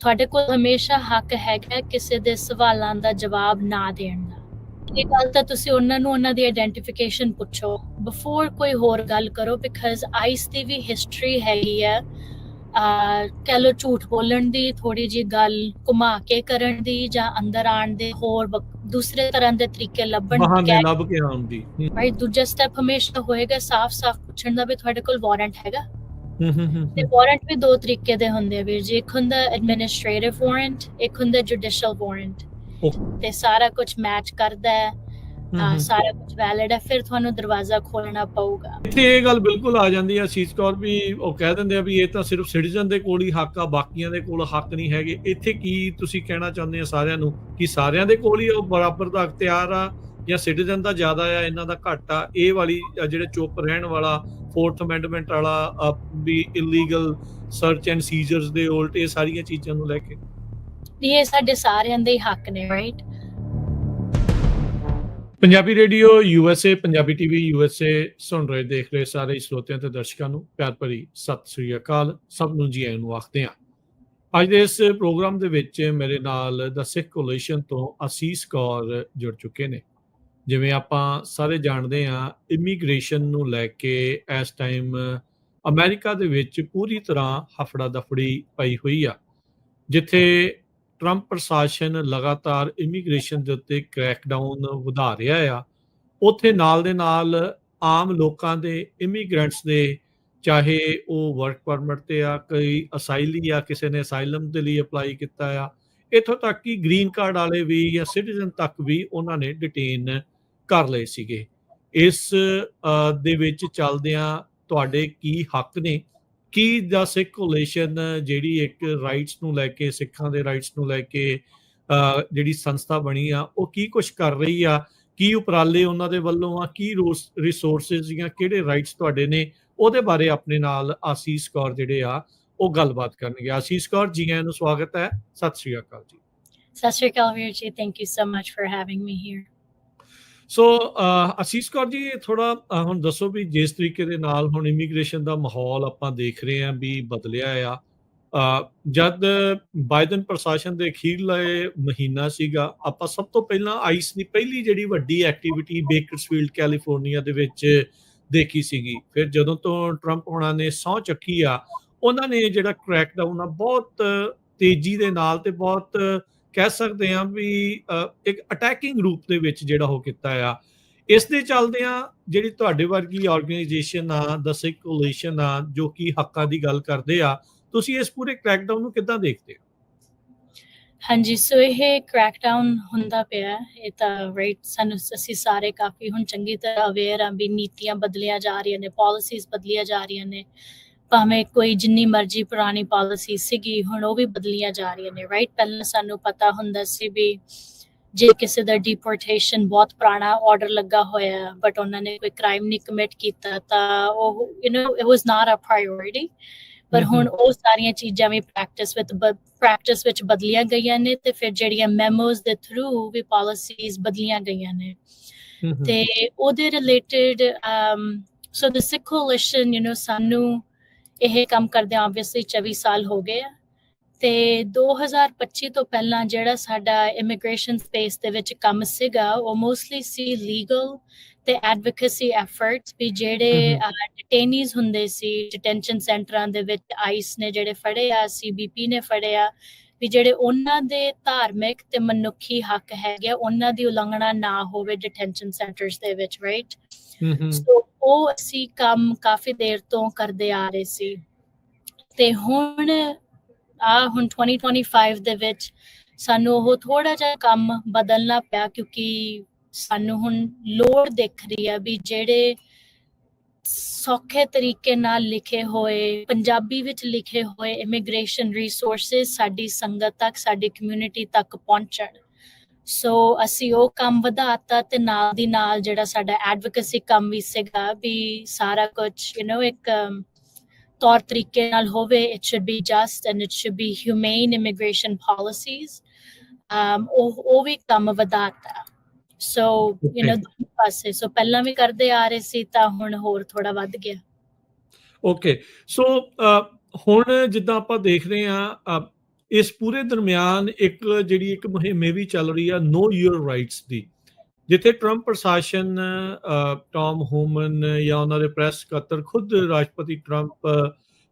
ਤੁਹਾਡੇ ਕੋਲ ਹਮੇਸ਼ਾ ਹੱਕ ਹੈਗਾ ਕਿਸੇ ਦੇ ਸਵਾਲਾਂ ਦਾ ਜਵਾਬ ਨਾ ਦੇਣ ਦਾ। ਇਹ ਗੱਲ ਤਾਂ ਤੁਸੀਂ ਉਹਨਾਂ ਨੂੰ ਉਹਨਾਂ ਦੀ ਆਈਡੈਂਟੀਫਿਕੇਸ਼ਨ ਪੁੱਛੋ ਬਿਫੋਰ ਕੋਈ ਹੋਰ ਗੱਲ ਕਰੋ, because ice the we history ਹੈਗੀ ਆ ਕਹਿ ਲਓ ਝੂਠ ਬੋਲਣ ਦੀ, ਥੋੜੀ ਜਿਹੀ ਗੱਲ ਘੁਮਾ ਕੇ ਕਰਨ ਦੀ, ਜਾਂ ਅੰਦਰ ਆਉਣ ਦੇ ਹੋਰ ਦੂਸਰੇ ਤਰ੍ਹਾਂ ਦੇ ਤਰੀਕੇ ਲੱਭਣ ਬਹਾਨੇ ਲੱਭ ਕੇ ਆਉਣ ਦੀ। ਰਾਈਟ। ਦੂਜਾ ਸਟੈਪ ਹਮੇਸ਼ਾ ਹੋਏਗਾ ਸਾਫ਼-ਸਾਫ਼ ਪੁੱਛਣ ਦਾ ਵੀ ਤੁਹਾਡੇ ਕੋਲ ਵਾਰੰਟ ਹੈਗਾ। ਤੇ ਵਾਰੰਟ ਵੀ ਦੋ ਤਰੀਕੇ ਦੇ ਹੁੰਦੇ ਆ ਵੀਰ ਜੀ, ਇੱਕ ਹੁੰਦਾ ਐਡਮਿਨਿਸਟ੍ਰੇਟਿਵ ਵਾਰੰਟ, ਇੱਕ ਹੁੰਦਾ ਜੁਡੀਸ਼ੀਅਲ ਵਾਰੰਟ। ਤੇ ਸਾਰਾ ਕੁਝ ਮੈਚ ਕਰਦਾ ਹੈ, ਸਾਰਾ ਕੁਝ ਵੈਲਿਡ ਹੈ, ਫਿਰ ਤੁਹਾਨੂੰ ਦਰਵਾਜ਼ਾ ਖੋਲਣਾ ਪਊਗਾ। ਇੱਥੇ ਇਹ ਗੱਲ ਬਿਲਕੁਲ ਆ ਜਾਂਦੀ ਹੈ ਅਸੀਸ ਕੌਰ ਵੀ, ਉਹ ਕਹਿ ਦਿੰਦੇ ਆ ਵੀ ਇਹ ਤਾਂ ਸਿਰਫ ਸਿਟੀਜ਼ਨ ਦੇ ਕੋਲ ਹੀ ਹੱਕ ਆ, ਬਾਕੀਆਂ ਦੇ ਕੋਲ ਹੱਕ ਨਹੀਂ ਹੈਗੇ। ਇੱਥੇ ਕੀ ਤੁਸੀਂ ਕਹਿਣਾ ਚਾਹੁੰਦੇ ਆ ਸਾਰਿਆਂ ਨੂੰ, ਕਿ ਸਾਰਿਆਂ ਦੇ ਕੋਲ ਹੀ ਉਹ ਬਰਾਬਰ ਦਾ ਅਖਤਿਆਰ ਆ, ਜਾਂ ਸਿਟੀਜ਼ਨ ਦਾ ਜ਼ਿਆਦਾ ਆ ਇਹਨਾਂ ਦਾ ਘੱਟ ਆ? ਇਹ ਵਾਲੀ ਜਿਹੜੇ ਚੁੱਪ ਰਹਿਣ ਵਾਲਾ 4th ਅਮੈਂਡਮੈਂਟ ਵਾਲਾ ਵੀ ਇਲੀਗਲ ਸਰਚ ਐਂਡ ਸੀਜ਼ਰਸ ਦੇ ਉਲਟ, ਇਹ ਸਾਰੀਆਂ ਚੀਜ਼ਾਂ ਨੂੰ ਲੈ ਕੇ ਇਹ ਸਾਡੇ ਸਾਰਿਆਂ ਦੇ ਹੱਕ ਨੇ, right. Punjabi radio USA, Punjabi TV USA ਸੁਣ ਰਹੇ ਦੇਖ ਰਹੇ ਸਾਰੇ ਸਰੋਤਿਆਂ ਤੇ ਦਰਸ਼ਕਾਂ ਨੂੰ ਪਿਆਰ ਭਰੀ ਸਤਿ ਸ੍ਰੀ ਅਕਾਲ। ਸਭ ਨੂੰ ਜੀ ਆਇਆਂ ਨੂੰ ਆਖਦੇ ਹਾਂ। ਅੱਜ ਦੇ ਇਸ ਪ੍ਰੋਗਰਾਮ ਦੇ ਵਿੱਚ ਮੇਰੇ ਨਾਲ ਦ ਸਿੱਖ ਕੋਲੀਸ਼ਨ ਤੋਂ ਅਸੀਸ ਕੌਰ ਜੁੜ ਚੁੱਕੇ ਨੇ। ਜਿਵੇਂ ਆਪਾਂ ਸਾਰੇ ਜਾਣਦੇ ਹਾਂ, ਇਮੀਗ੍ਰੇਸ਼ਨ ਨੂੰ ਲੈ ਕੇ ਇਸ ਟਾਈਮ ਅਮਰੀਕਾ ਦੇ ਵਿੱਚ ਪੂਰੀ ਤਰ੍ਹਾਂ ਹਫੜਾ ਦਫੜੀ ਪਈ ਹੋਈ ਆ, ਜਿੱਥੇ ਟਰੰਪ ਪ੍ਰਸ਼ਾਸਨ ਲਗਾਤਾਰ ਇਮੀਗ੍ਰੇਸ਼ਨ ਦੇ ਉੱਤੇ ਕ੍ਰੈਕਡਾਊਨ ਵਧਾ ਰਿਹਾ ਆ, ਉੱਥੇ ਨਾਲ ਦੇ ਨਾਲ ਆਮ ਲੋਕਾਂ ਦੇ, ਇਮੀਗ੍ਰੈਂਟਸ ਦੇ, ਚਾਹੇ ਉਹ ਵਰਕ ਪਰਮਿਟ ਤੇ ਆ, ਕੋਈ ਅਸਾਈਲੀ ਆ, ਕਿਸੇ ਨੇ ਅਸਾਈਲਮ ਦੇ ਲਈ ਅਪਲਾਈ ਕੀਤਾ ਆ, ਇੱਥੋਂ ਤੱਕ ਕਿ ਗ੍ਰੀਨ ਕਾਰਡ ਵਾਲੇ ਵੀ ਜਾਂ ਸਿਟੀਜ਼ਨ ਤੱਕ ਵੀ ਉਹਨਾਂ ਨੇ ਡਿਟੇਨ ਕਰ ਲਏ ਸੀਗੇ। ਇਸ ਦੇ ਵਿੱਚ ਚੱਲਦਿਆਂ ਤੁਹਾਡੇ ਕੀ ਹੱਕ ਨੇ? ਕੀ ਦਾ ਸਿੱਖ ਕੋਲੀਸ਼ਨ ਜਿਹੜੀ ਇੱਕ ਰਾਈਟਸ ਨੂੰ ਲੈ ਕੇ, ਸਿੱਖਾਂ ਦੇ ਰਾਈਟਸ ਨੂੰ ਲੈ ਕੇ ਜਿਹੜੀ ਸੰਸਥਾ ਬਣੀ ਆ, ਉਹ ਕੀ ਕੁਛ ਕਰ ਰਹੀ ਆ? ਕੀ ਉਪਰਾਲੇ ਉਹਨਾਂ ਦੇ ਵੱਲੋਂ ਆ? ਕੀ ਰਿਸੋਰਸਿਸ ਜਾਂ ਕਿਹੜੇ ਰਾਈਟਸ ਤੁਹਾਡੇ ਨੇ? ਉਹਦੇ ਬਾਰੇ ਆਪਣੇ ਨਾਲ ਆਸੀਸ ਕੌਰ ਜਿਹੜੇ ਆ ਉਹ ਗੱਲਬਾਤ ਕਰਨਗੇ। ਆਸੀਸ ਕੌਰ, ਜੀ ਆਇਆਂ ਨੂੰ ਸਵਾਗਤ ਹੈ। ਸਤਿ ਸ੍ਰੀ ਅਕਾਲ ਜੀ। ਸਤਿ ਸ੍ਰੀ ਅਕਾਲ ਵੀਰ ਜੀ, thank you so much for having me here. So Asees Kaur ਜੀ, ਥੋੜਾ ਹੁਣ ਦੱਸੋ ਵੀ ਜਿਸ ਤਰੀਕੇ ਦੇ ਨਾਲ ਹੁਣ ਇਮੀਗ੍ਰੇਸ਼ਨ ਦਾ ਮਾਹੌਲ ਆਪਾਂ ਦੇਖ ਰਹੇ ਹਾਂ ਵੀ ਬਦਲਿਆ ਆ, ਜਦ ਬਾਈਡਨ ਪ੍ਰਸ਼ਾਸਨ ਦੇ ਅਖੀਰਲੇ ਮਹੀਨਾ ਸੀਗਾ, ਆਪਾਂ ਸਭ ਤੋਂ ਪਹਿਲਾਂ ਆਈਸ ਦੀ ਪਹਿਲੀ ਜਿਹੜੀ ਵੱਡੀ ਐਕਟੀਵਿਟੀ ਬੇਕਰਸਫੀਲਡ ਕੈਲੀਫੋਰਨੀਆ ਦੇ ਵਿੱਚ ਦੇਖੀ ਸੀਗੀ। ਫਿਰ ਜਦੋਂ ਤੋਂ ਟਰੰਪ ਹੋਣਾ ਨੇ ਸਹੁੰ ਚੱਕੀ ਆ, ਉਹਨਾਂ ਨੇ ਜਿਹੜਾ ਕ੍ਰੈਕਡਾਊਨ ਆ ਬਹੁਤ ਤੇਜ਼ੀ ਦੇ ਨਾਲ ਤੇ ਬਹੁਤ ਕਹਿ ਸਕਦੇ ਹਾਂ ਵੀ ਇੱਕ ਅਟੈਕਿੰਗ ਰੂਪ ਦੇ ਵਿੱਚ ਜਿਹੜਾ ਉਹ ਕੀਤਾ ਆ। ਇਸ ਦੇ ਚੱਲਦਿਆਂ ਜਿਹੜੀ ਤੁਹਾਡੇ ਵਰਗੀ ਆਰਗੇਨਾਈਜੇਸ਼ਨ ਆ, ਦ ਸਿੱਖ ਕੋਲੀਸ਼ਨ ਆ, ਜੋ ਕਿ ਹੱਕਾਂ ਦੀ ਗੱਲ ਕਰਦੇ ਆ, ਤੁਸੀਂ ਇਸ ਪੂਰੇ ਕ੍ਰੈਕਡਾਊਨ ਨੂੰ ਕਿੱਦਾਂ ਦੇਖਦੇ ਹੋ? ਹਾਂਜੀ, ਸੋ ਇਹ ਕ੍ਰੈਕਡਾਊਨ ਹੁੰਦਾ ਪਿਆ, ਇਹ ਤਾਂ ਰਾਈਟ, ਸਾਨੂੰ ਅਸੀਂ ਸਾਰੇ ਕਾਫੀ ਹੁਣ ਚੰਗੀ ਤਰ੍ਹਾਂ ਅਵੇਅਰ ਆ ਵੀ ਨੀਤੀਆਂ ਬਦਲੀਆਂ ਜਾ ਰਹੀਆਂ ਨੇ, ਪਾਲਿਸੀਜ਼ ਬਦਲੀਆਂ ਜਾ ਰਹੀਆਂ ਨੇ। ਭਾਵੇਂ ਕੋਈ ਜਿੰਨੀ ਮਰਜ਼ੀ ਪੁਰਾਣੀ ਪਾਲਿਸੀ ਸੀਗੀ, ਹੁਣ ਉਹ ਵੀ ਬਦਲੀਆਂ ਜਾ ਰਹੀਆਂ ਨੇ, ਰਾਈਟ। ਪਹਿਲਾਂ ਸਾਨੂੰ ਪਤਾ ਹੁੰਦਾ ਸੀ ਵੀ ਜੇ ਕਿਸੇ ਦਾ ਡਿਪੋਰਟੇਸ਼ਨ ਬਹੁਤ ਪੁਰਾਣਾ ਆਰਡਰ ਲੱਗਾ ਹੋਇਆ, ਬਟ ਉਹਨਾਂ ਨੇ ਕੋਈ ਕ੍ਰਾਈਮ ਨਹੀਂ ਕਮਿਟ ਕੀਤਾ, ਤਾਂ ਉਹ ਇਟ ਵਾਸ ਨਾਟ ਅ ਪ੍ਰਾਇੋਰਿਟੀ। ਪਰ ਹੁਣ ਉਹ ਸਾਰੀਆਂ ਚੀਜ਼ਾਂ ਵੀ ਪ੍ਰੈਕਟਿਸ ਵਿੱਚ ਬਦਲੀਆਂ ਗਈਆਂ ਨੇ, ਤੇ ਫਿਰ ਜਿਹੜੀਆਂ ਮੈਮੋਜ਼ ਦੇ ਥਰੂ ਵੀ ਪਾਲਿਸੀਜ਼ ਬਦਲੀਆਂ ਗਈਆਂ ਨੇ। ਤੇ ਉਹਦੇ ਰਿਲੇਟਡ ਸੋ ਦ ਸਿੱਖ ਕੋਲੀਸ਼ਨ, ਸਾਨੂੰ ਇਹ ਕੰਮ ਕਰਦੇ ਆਬਵੀਅਸਲੀ 24 ਸਾਲ ਹੋ ਗਏ ਆ, ਤੇ 2025 ਤੋਂ ਪਹਿਲਾਂ ਜਿਹੜਾ ਸਾਡਾ ਇਮੀਗ੍ਰੇਸ਼ਨ ਸਪੇਸ ਦੇ ਵਿੱਚ ਕੰਮ ਸੀਗਾ, ਉਹ ਮੋਸਟਲੀ ਸੀ ਲੀਗਲ ਤੇ ਐਡਵੋਕੇਸੀ ਐਫਰਟਸ, ਵੀ ਜਿਹੜੇ ਡਿਟੇਨੀਜ਼ ਹੁੰਦੇ ਸੀ ਡਿਟੈਂਸ਼ਨ ਸੈਂਟਰਾਂ ਦੇ ਵਿੱਚ, ਆਈਸ ਨੇ ਜਿਹੜੇ ਫੜੇ ਆ, CBP ਨੇ ਫੜੇ ਆ, ਵੀ ਜਿਹੜੇ ਉਹਨਾਂ ਦੇ ਧਾਰਮਿਕ ਤੇ ਮਨੁੱਖੀ ਹੱਕ ਹੈਗੇ, ਉਹਨਾਂ ਦੀ ਉਲੰਘਣਾ ਨਾ ਹੋਵੇ ਡਿਟੈਂਸ਼ਨ ਸੈਂਟਰਸ ਦੇ ਵਿੱਚ, ਰਾਈਟ। ਸੋ ਉਹ ਅਸੀਂ ਕੰਮ ਕਾਫੀ ਦੇਰ ਤੋਂ ਕਰਦੇ ਆ ਰਹੇ ਸੀ, ਤੇ ਹੁਣ 2025 ਦੇ ਵਿੱਚ ਸਾਨੂੰ ਉਹ ਥੋੜਾ ਜਿਹਾ ਕੰਮ ਬਦਲਣਾ ਪਿਆ, ਕਿਉਂਕਿ ਸਾਨੂੰ ਹੁਣ ਲੋੜ ਦਿਖ ਰਹੀ ਆ ਵੀ ਜਿਹੜੇ ਸੌਖੇ ਤਰੀਕੇ ਨਾਲ ਲਿਖੇ ਹੋਏ, ਪੰਜਾਬੀ ਵਿੱਚ ਲਿਖੇ ਹੋਏ ਇਮੀਗ੍ਰੇਸ਼ਨ ਰਿਸੋਰਸਿਸ ਸਾਡੀ ਸੰਗਤ ਤੱਕ, ਸਾਡੀ ਕਮਿਊਨਿਟੀ ਤੱਕ ਪਹੁੰਚਣ। ਸੋ ਅਸੀਂ ਉਹ ਕੰਮ ਵਧਾਤਾ, ਤੇ ਨਾਲ ਦੀ ਨਾਲ ਜਿਹੜਾ ਸਾਡਾ ਐਡਵੋਕੇਸੀ ਕੰਮ ਵੀ ਸੀਗਾ, ਵੀ ਸਾਰਾ ਕੁਝ ਇੱਕ ਤੌਰ ਤਰੀਕੇ ਨਾਲ ਹੋਵੇ, it should be just and it should be humane immigration policies, ਉਹ ਵੀ ਕੰਮ ਵਧਾਤਾ। ਸੋ ਦੋਨੋਂ ਪਾਸੇ, ਸੋ ਪਹਿਲਾਂ ਵੀ ਕਰਦੇ ਆ ਰਹੇ ਸੀ, ਤਾਂ ਹੁਣ ਹੋਰ ਥੋੜਾ ਵੱਧ ਗਿਆ। ਓਕੇ, ਸੋ ਹੁਣ ਜਿੱਦਾਂ ਆਪਾਂ ਦੇਖ ਰਹੇ ਹਾਂ, ਇਸ ਪੂਰੇ ਦਰਮਿਆਨ ਇੱਕ ਜਿਹੜੀ ਇੱਕ ਮੁਹਿੰਮ ਇਹ ਵੀ ਚੱਲ ਰਹੀ ਆ ਨੋ ਯੂਰ ਰਾਈਟਸ ਦੀ, ਜਿੱਥੇ ਟਰੰਪ ਪ੍ਰਸ਼ਾਸਨ, ਟਾਮ ਹੋਮਨ ਜਾਂ ਉਹਨਾਂ ਦੇ ਪ੍ਰੈਸ ਸਕੱਤਰ, ਖੁਦ ਰਾਸ਼ਟਰਪਤੀ ਟਰੰਪ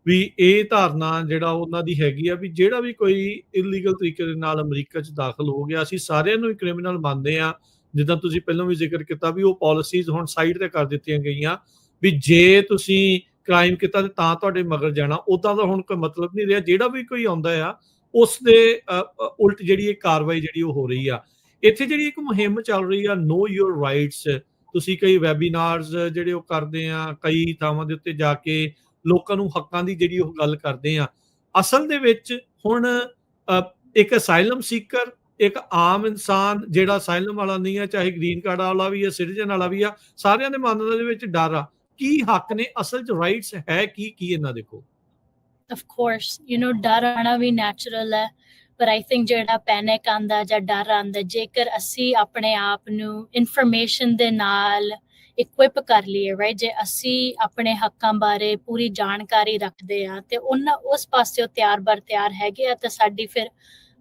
ਵੀ ਇਹ ਧਾਰਨਾ ਜਿਹੜਾ ਉਹਨਾਂ ਦੀ ਹੈਗੀ ਆ ਵੀ ਜਿਹੜਾ ਵੀ ਕੋਈ ਇਲੀਗਲ ਤਰੀਕੇ ਦੇ ਨਾਲ ਅਮਰੀਕਾ 'ਚ ਦਾਖਲ ਹੋ ਗਿਆ, ਅਸੀਂ ਸਾਰਿਆਂ ਨੂੰ ਹੀ ਕ੍ਰਿਮੀਨਲ ਮੰਨਦੇ ਆ। ਜਿੱਦਾਂ ਤੁਸੀਂ ਪਹਿਲਾਂ ਵੀ ਜ਼ਿਕਰ ਕੀਤਾ ਵੀ ਉਹ ਪਾਲਿਸੀਜ਼ ਹੁਣ ਸਾਈਡ ਤੇ ਕਰ ਦਿੱਤੀਆਂ ਗਈਆਂ ਵੀ ਜੇ ਤੁਸੀਂ ਕ੍ਰਾਈਮ ਕੀਤਾ ਤੇ ਤਾਂ ਤੁਹਾਡੇ ਮਗਰ ਜਾਣਾ, ਉੱਦਾਂ ਦਾ ਹੁਣ ਕੋਈ ਮਤਲਬ ਨਹੀਂ ਰਿਹਾ। ਜਿਹੜਾ ਵੀ ਕੋਈ ਆਉਂਦਾ ਆ ਉਸ ਦੇ ਉਲਟ ਜਿਹੜੀ ਇਹ ਕਾਰਵਾਈ ਜਿਹੜੀ ਉਹ ਹੋ ਰਹੀ ਆ। ਇੱਥੇ ਜਿਹੜੀ ਇੱਕ ਮੁਹਿੰਮ ਚੱਲ ਰਹੀ ਆ ਨੋ ਯੂਰ ਰਾਈਟਸ, ਤੁਸੀਂ ਕਈ ਵੈਬੀਨਾਰਸ ਜਿਹੜੇ ਉਹ ਕਰਦੇ ਆ, ਕਈ ਥਾਵਾਂ ਦੇ ਉੱਤੇ ਜਾ ਕੇ ਲੋਕਾਂ ਨੂੰ ਹੱਕਾਂ ਦੀ ਜਿਹੜੀ ਉਹ ਗੱਲ ਕਰਦੇ ਆ। ਅਸਲ ਦੇ ਵਿੱਚ ਹੁਣ ਇੱਕ ਅਸਾਈਲਮ ਸੀਕਰ, ਇੱਕ ਆਮ ਇਨਸਾਨ ਜਿਹੜਾ ਅਸਾਈਲਮ ਵਾਲਾ ਨਹੀਂ ਆ, ਚਾਹੇ ਗ੍ਰੀਨ ਕਾਰਡ ਵਾਲਾ ਵੀ ਆ, ਸਿਟੀਜ਼ਨ ਵਾਲਾ ਵੀ ਆ, ਸਾਰਿਆਂ ਦੇ ਮਨ ਦੇ ਵਿੱਚ ਡਰ ਆ। ਕੀ ਹੱਕ ਨੇ ਅਸਲ 'ਚ, ਰਾਈਟਸ ਹੈ ਕੀ ਇਹਨਾਂ ਦੇ ਕੋਲ? of course, you know, ਡਰ ਆਉਣਾ ਵੀ ਨੈਚੁਰਲ ਹੈ, ਪਰ ਆਈ ਥਿੰਕ ਜਿਹੜਾ ਪੈਨਿਕ ਆਉਂਦਾ ਜਾਂ ਡਰ ਆਉਂਦਾ, ਜੇਕਰ ਅਸੀਂ ਆਪਣੇ ਆਪ ਨੂੰ ਇਨਫੋਰਮੇਸ਼ਨ ਦੇ ਨਾਲ ਇਕੁਇਪ ਕਰ ਲਈਏ, ਰਾਈਟ, ਜੇ ਅਸੀਂ ਆਪਣੇ ਹੱਕਾਂ ਬਾਰੇ ਪੂਰੀ ਜਾਣਕਾਰੀ ਰੱਖਦੇ ਆ ਤੇ ਉਹਨਾਂ ਉਸ ਪਾਸਿਓਂ ਤਿਆਰ ਹੈਗੇ ਆ, ਤਾਂ ਸਾਡੀ ਫਿਰ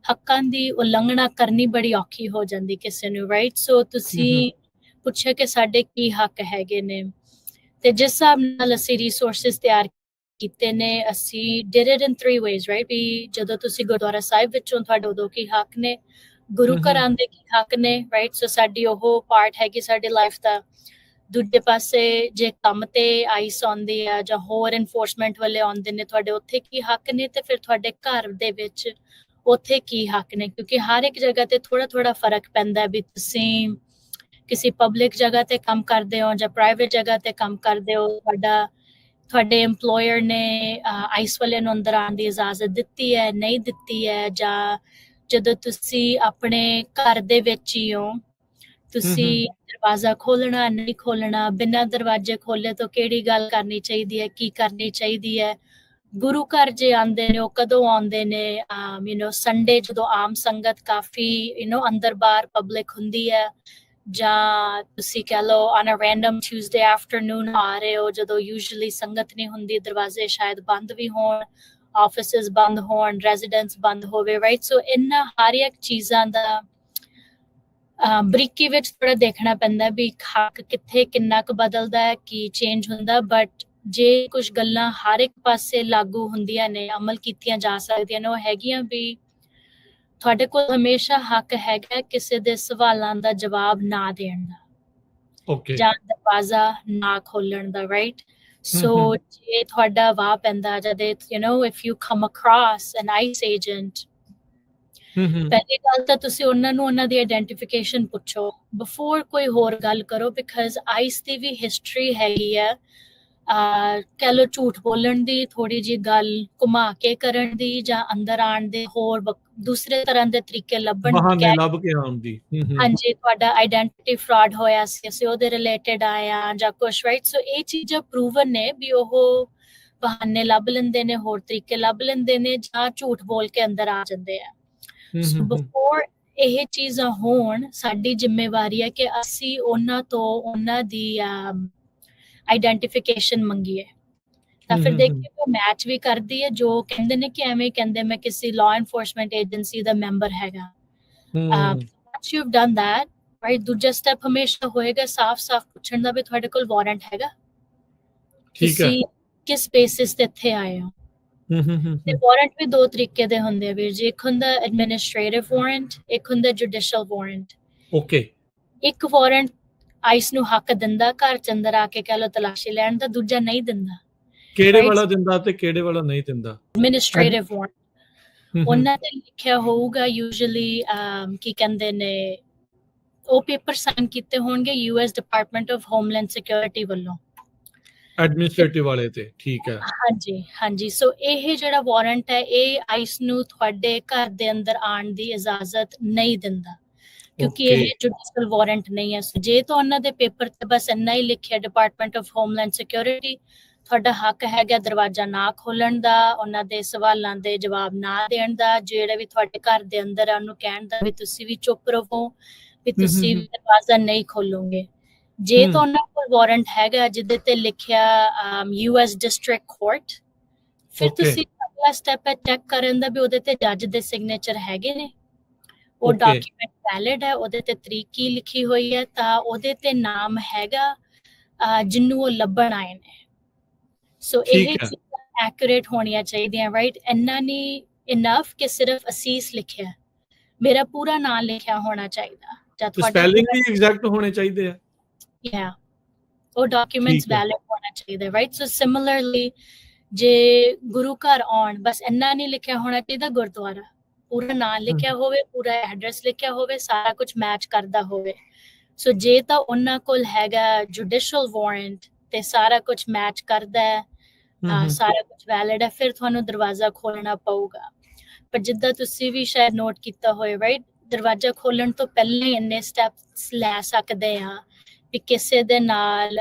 ਹੱਕਾਂ ਦੀ ਉਲੰਘਣਾ ਕਰਨੀ ਬੜੀ ਔਖੀ ਹੋ ਜਾਂਦੀ ਕਿਸੇ ਨੂੰ, ਰਾਈਟ। ਸੋ ਤੁਸੀਂ ਪੁੱਛਿਆ ਕਿ ਸਾਡੇ ਕੀ ਹੱਕ ਹੈਗੇ ਨੇ, ਤੇ ਜਿਸ ਹਿਸਾਬ ਨਾਲ ਅਸੀਂ ਰਿਸੋਰਸਿਸ ਤਿਆਰ ਕੀਤੇ ਨੇ, ਅਸੀਂ did it in 3 ways, right? ਵੀ ਜਦੋਂ ਤੁਸੀਂ ਗੁਰਦੁਆਰਾ ਸਾਹਿਬ ਵਿੱਚੋਂ ਤੁਹਾਡੇ ਉਦੋਂ ਕੀ ਹੱਕ ਨੇ, ਗੁਰੂ ਘਰਾਂ ਦੇ ਕੀ ਹੱਕ ਨੇ, ਰਾਈਟ। ਸੋ ਸਾਡੀ ਉਹ ਪਾਰਟ ਹੈਗੀ ਸਾਡੀ ਲਾਈਫ ਦਾ। ਦੂਜੇ ਪਾਸੇ ਜੇ ਕੰਮ ਤੇ ਆਈਸ ਆਉਂਦੀ ਆ ਜਾਂ ਹੋਰ ਇਨਫੋਰਸਮੈਂਟ ਵਾਲੇ ਆਉਂਦੇ ਨੇ, ਤੁਹਾਡੇ ਉੱਥੇ ਕੀ ਹੱਕ ਨੇ, ਤੇ ਫਿਰ ਤੁਹਾਡੇ ਘਰ ਦੇ ਵਿੱਚ ਉੱਥੇ ਕੀ ਹੱਕ ਨੇ, ਕਿਉਂਕਿ ਹਰ ਇੱਕ ਜਗ੍ਹਾ ਤੇ ਥੋੜਾ ਫਰਕ ਪੈਂਦਾ ਵੀ ਤੁਸੀਂ ਕਿਸੇ ਪਬਲਿਕ ਜਗ੍ਹਾ ਤੇ ਕੰਮ ਕਰਦੇ ਹੋ ਜਾਂ ਪ੍ਰਾਈਵੇਟ ਜਗ੍ਹਾ ਤੇ ਕੰਮ ਕਰਦੇ ਹੋ, ਤੁਹਾਡੇ EMPLOYER ਨੇ ਆਈਸ ਵਾਲਿਆਂ ਨੂੰ ਅੰਦਰ ਆਉਣ ਦੀ ਇਜਾਜ਼ਤ ਦਿੱਤੀ ਹੈ, ਨਹੀਂ ਦਿੱਤੀ ਹੈ, ਜਾਂ ਜਦੋਂ ਤੁਸੀਂ ਆਪਣੇ ਘਰ ਦੇ ਵਿੱਚ ਹੀ ਹੋ, ਤੁਸੀਂ ਦਰਵਾਜ਼ਾ ਖੋਲਣਾ ਨਹੀਂ ਖੋਲਣਾ, ਬਿਨਾਂ ਦਰਵਾਜ਼ੇ ਖੋਲੇ ਤੋਂ ਕਿਹੜੀ ਗੱਲ ਕਰਨੀ ਚਾਹੀਦੀ ਹੈ, ਕੀ ਕਰਨੀ ਚਾਹੀਦੀ ਹੈ। ਗੁਰੂ ਘਰ ਜੇ ਆਉਂਦੇ ਨੇ ਉਹ ਕਦੋਂ ਆਉਂਦੇ ਨੇ, ਸੰਡੇ ਜਦੋਂ ਆਮ ਸੰਗਤ ਕਾਫੀ ਅੰਦਰ ਬਾਹਰ ਪਬਲਿਕ ਹੁੰਦੀ ਹੈ, ਜਾਂ ਤੁਸੀਂ ਕਹਿ ਲਓ on a random Tuesday afternoon ਆ ਰਹੇ ਹੋ ਜਦੋਂ ਯੂਜੂਅਲੀ ਸੰਗਤ ਨਹੀਂ ਹੁੰਦੀ, ਦਰਵਾਜ਼ੇ ਸ਼ਾਇਦ ਬੰਦ ਵੀ ਹੋਣ, ਆਫਿਸਿਸ ਬੰਦ ਹੋਣ, ਰੈਜ਼ੀਡੈਂਸ ਬੰਦ ਹੋਵੇ, ਰਾਈਟ। ਸੋ ਇਹਨਾਂ ਹਰ ਇੱਕ ਚੀਜ਼ਾਂ ਦਾ ਬਰੀਕੀ ਵਿੱਚ ਥੋੜਾ ਦੇਖਣਾ ਪੈਂਦਾ ਵੀ ਹੱਕ ਕਿੱਥੇ ਕਿੰਨਾ ਕੁ ਬਦਲਦਾ ਹੈ, ਕੀ ਚੇਂਜ ਹੁੰਦਾ। ਬਟ ਜੇ ਕੁਝ ਗੱਲਾਂ ਹਰ ਇੱਕ ਪਾਸੇ ਲਾਗੂ ਹੁੰਦੀਆਂ ਨੇ, ਅਮਲ ਕੀਤੀਆਂ ਜਾ ਸਕਦੀਆਂ ਨੇ, ਉਹ ਹੈਗੀਆਂ ਵੀ ਤੁਹਾਡੇ ਕੋਲ ਹਮੇਸ਼ਾ ਹੱਕ ਹੈਗਾ ਕਿਸੇ ਦੇ ਸਵਾਲਾਂ ਦਾ ਜਵਾਬ ਨਾ ਦੇਣ ਦਾ, ਜਾਂ ਦਰਵਾਜ਼ਾ ਨਾ ਖੋਲਣ ਦਾ, ਰਾਈਟ। ਸੋ ਜੇ ਤੁਹਾਡਾ ਵਾਹ ਪੈਂਦਾ ਜਦ if you come across an ICE agent, ਪਹਿਲੀ ਗੱਲ ਤਾਂ ਤੁਸੀਂ ਉਹਨਾਂ ਨੂੰ ਉਹਨਾਂ ਦੀ ਆਈਡੈਂਟੀਫਿਕੇਸ਼ਨ ਪੁੱਛੋ ਬਿਫੋਰ ਕੋਈ ਹੋਰ ਗੱਲ ਕਰੋ, because ice the we history ਹੈਗੀ ਆ, ਕਹਿ ਲਓ ਝੂਠ ਬੋਲਣ ਦੀ, ਥੋੜੀ ਜਿਹੀ ਗੱਲ ਘੁਮਾ ਕੇ ਕਰਨ ਦੀ, ਜਾਂ ਅੰਦਰ ਆਉਣ ਦੇ ਹੋਰ ਦੂਸਰੇ ਤਰ੍ਹਾਂ ਦੇ ਤਰੀਕੇ ਲੱਭ ਕੇ ਆਉਣ ਦੀ। ਹਾਂਜੀ, ਤੁਹਾਡਾ ਆਈਡੈਂਟੀਟੀ ਫਰਾਡ ਹੋਇਆ ਸੀ, ਅਸੀਂ ਉਹਦੇ ਰਿਲੇਟਡ ਆਏ ਆ ਜਾਂ ਕੁਛ, ਰਾਈਟ। ਸੋ ਇਹ ਚੀਜ਼ਾਂ ਪ੍ਰੂਵਨ ਨੇ ਵੀ ਉਹ ਬਹਾਨੇ ਲੱਭ ਲੈਂਦੇ ਨੇ, ਹੋਰ ਤਰੀਕੇ ਲੱਭ ਲੈਂਦੇ ਨੇ, ਜਾਂ ਝੂਠ ਬੋਲ ਕੇ ਅੰਦਰ ਆ ਜਾਂਦੇ ਆ। ਸੋ ਬਿਫੋਰ ਇਹ ਚੀਜ਼ਾਂ ਹੋਣ, ਸਾਡੀ ਜ਼ਿੰਮੇਵਾਰੀ ਹੈ ਕਿ ਅਸੀਂ ਉਹਨਾਂ ਤੋਂ ਉਹਨਾਂ ਦੀ ਆਈਡੈਂਟੀਫਿਕੇਸ਼ਨ ਮੰਗੀਏ, ਤਾਂ ਫਿਰ ਦੇਖੀਏ ਉਹ ਮੈਚ ਵੀ ਕਰਦੀ ਹੈ। ਜੋ ਕਹਿੰਦੇ ਨੇ ਕਿ ਐਵੇਂ ਕਹਿੰਦੇ ਮੈਂ ਕਿਸੇ ਲਾਅ ਐਨਫੋਰਸਮੈਂਟ ਏਜੰਸੀ ਦਾ ਮੈਂਬਰ ਹੈਗਾ, once you've done that, right, ਦੂਜਾ ਸਟੈਪ ਹਮੇਸ਼ਾ ਹੋਏਗਾ ਸਾਫ਼ ਪੁੱਛਣ ਦਾ ਵੀ ਤੁਹਾਡੇ ਕੋਲ ਵਾਰੰਟ ਹੈਗਾ, ਤੁਸੀਂ ਕਿਸ ਬੇਸਿਸ ਤੇ ਇੱਥੇ ਆਏ ਹੋ। ਤੇ ਵਾਰੰਟ ਵੀ 2 ਤਰੀਕੇ ਦੇ ਹੁੰਦੇ ਆ ਵੀਰ ਜੀ, ਇੱਕ ਹੁੰਦਾ ਐਡਮਿਨਿਸਟ੍ਰੇਟਿਵ ਵਾਰੰਟ, ਇੱਕ ਹੁੰਦਾ ਜੁਡੀਸ਼ੀਅਲ ਵਾਰੰਟ। ਇੱਕ ਵਾਰੰਟ ਆਈਸ ਨੂੰ ਹੱਕ ਦਿੰਦਾ ਘਰ ਚ ਅੰਦਰ ਆ ਕੇ ਕਹਿ ਲਓ ਤਲਾਸ਼ੀ ਲੈਣ ਦਾ, ਦੂਜਾ ਨਹੀਂ ਦਿੰਦਾ। ਕਿਹੜੇ ਵਾਲਾ ਦਿੰਦਾ ਤੇ ਕਿਹੜੇ ਵਾਲਾ ਨਹੀਂ ਦਿੰਦਾ? ਐਡਮਿਨਿਸਟ੍ਰੇਟਿਵ ਵਾਰੰਟ ਉਹਨਾਂ ਤੇ ਲਿਖਿਆ ਹੋਊਗਾ ਯੂਜੂਅਲੀ, ਕੀ ਕਹਿੰਦੇ ਨੇ, ਉਹ ਪੇਪਰ ਸਾਈਨ ਕੀਤੇ ਹੋਣਗੇ US department of homeland security ਵੱਲੋਂ, ਐਡਮਿਨਿਸਟ੍ਰੇਟਿਵ ਵਾਲੇ ਤੇ, ਠੀਕ ਹੈ। ਹਾਂਜੀ। ਸੋ ਇਹ ਜਿਹੜਾ ਵਾਰੰਟ ਹੈ ਇਹ ਆਈਸ ਨੂੰ ਤੁਹਾਡੇ ਘਰ ਦੇ ਅੰਦਰ ਆਉਣ ਦੀ ਇਜਾਜ਼ਤ ਨਹੀਂ ਦਿੰਦਾ, ਕਿਉਂਕਿ ਇਹ ਜੁਡੀਸ਼ੀਅਲ ਵਾਰੰਟ ਨਹੀਂ ਹੈ। ਜੇ ਤਾਂ ਉਹਨਾਂ ਦੇ ਪੇਪਰ ਤੇ ਬਸ ਇੰਨਾ ਹੀ ਲਿਖਿਆ ਡਿਪਾਰਟਮੈਂਟ ਆਫ ਹੋਮਲੈਂਡ ਸਿਕਿਉਰਿਟੀ, ਤੁਹਾਡਾ ਹੱਕ ਹੈਗਾ ਦਰਵਾਜ਼ਾ ਨਾ ਖੋਲਣ ਦਾ, ਉਹਨਾਂ ਦੇ ਸਵਾਲਾਂ ਦੇ ਜਵਾਬ ਨਾ ਦੇਣ ਦਾ, ਜਿਹੜੇ ਵੀ ਤੁਹਾਡੇ ਘਰ ਦੇ ਅੰਦਰ ਆ ਉਹਨੂੰ ਕਹਿਣ ਦਾ ਵੀ ਤੁਸੀਂ ਵੀ ਚੁੱਪ ਰਹੋ, ਵੀ ਤੁਸੀਂ ਦਰਵਾਜ਼ਾ ਨਹੀਂ ਖੋਲੋਗੇ। ਜੇ ਤਾਂ ਉਹਨਾਂ ਕੋਲ ਵਾਰੰਟ ਹੈਗਾ ਜਿਹਦੇ ਤੇ ਲਿਖਿਆ US ਡਿਸਟ੍ਰਿਕਟ ਕੋਰਟ, ਫਿਰ ਤੁਸੀਂ ਅਗਲਾ ਸਟੈਪ ਹੈ ਚੈੱਕ ਕਰਨ ਦਾ ਵੀ ਉਹਦੇ ਤੇ ਜੱਜ ਦੇ ਸਿਗਨੇਚਰ ਹੈਗੇ ਨੇ, ਉਹ Okay. ਡਾਕੂਮੈਂਟ ਵੈਲਿਡ ਹੈ, ਉਹਦੇ ਤੇ ਤਰੀਕ ਕੀ ਲਿਖੀ ਹੋਈ ਹੈ, ਤਾਂ ਉਹਦੇ ਤੇ ਨਾਮ ਹੈਗਾ ਜਿਹਨੂੰ ਉਹ ਲੱਭਣ ਆਏ ਨੇ। ਸੋ ਇਹ ਠੀਕ ਹੈ। ਚੀਜ਼ਾਂ ਐਕੂਰੇਟ ਹੋਣੀਆਂ ਚਾਹੀਦੀਆਂ, ਰਾਈਟ? ਇੰਨਾ ਨਹੀਂ ਇਨਫ ਕਿ ਸਿਰਫ ਅਸੀਸ ਲਿਖਿਆ, ਮੇਰਾ ਪੂਰਾ ਨਾਮ ਲਿਖਿਆ ਹੋਣਾ ਚਾਹੀਦਾ, ਜਾਂ ਤੇ ਤੁਹਾਡਾ ਸਪੈਲਿੰਗ ਪੂਰਾ, ਵੀ ਐਗਜ਼ੈਕਟ ਹੋਣੇ ਚਾਹੀਦੇ ਆ। yeah, ਉਹ ਡਾਕੂਮੈਂਟਸ ਠੀਕ ਹੈ। ਵੈਲਿਡ ਹੋਣਾ ਚਾਹੀਦਾ, ਰਾਈਟ? ਸੋ ਸਿਮਿਲਰਲੀ ਜੇ ਗੁਰੂ ਘਰ ਆਉਣ, ਬਸ ਇੰਨਾ ਨਹੀਂ ਲਿਖਿਆ ਹੋਣਾ ਚਾਹੀਦਾ ਗੁਰਦੁਆਰਾ, ਪੂਰਾ ਨਾਮ ਲਿਖਿਆ ਹੋਵੇ, ਪੂਰਾ ਐਡਰੈਸ ਲਿਖਿਆ ਹੋਵੇ, ਸਾਰਾ ਕੁਝ ਮੈਚ ਕਰਦਾ ਹੋਵੇ। ਸੋ ਜੇ ਤਾਂ ਉਹਨਾਂ ਕੋਲ ਹੈਗਾ ਜੁਡੀਸ਼ੀਅਲ ਵਾਰੰਟ ਤੇ ਸਾਰਾ ਕੁਝ ਮੈਚ ਕਰਦਾ ਹੈ, ਸਾਰਾ ਕੁਝ ਵੈਲਿਡ ਹੈ, ਫਿਰ ਤੁਹਾਨੂੰ ਦਰਵਾਜ਼ਾ ਖੋਲਣਾ ਪਊਗਾ। ਪਰ ਜਿੱਦਾਂ ਤੁਸੀਂ ਵੀ ਸ਼ਾਇਦ ਨੋਟ ਕੀਤਾ ਹੋਏ, ਰਾਈਟ, ਦਰਵਾਜ਼ਾ ਖੋਲਣ ਤੋਂ ਪਹਿਲਾਂ ਹੀ ਇੰਨੇ ਸਟੈਪਸ ਲੈ ਸਕਦੇ ਆ ਵੀ ਕਿਸੇ ਦੇ ਨਾਲ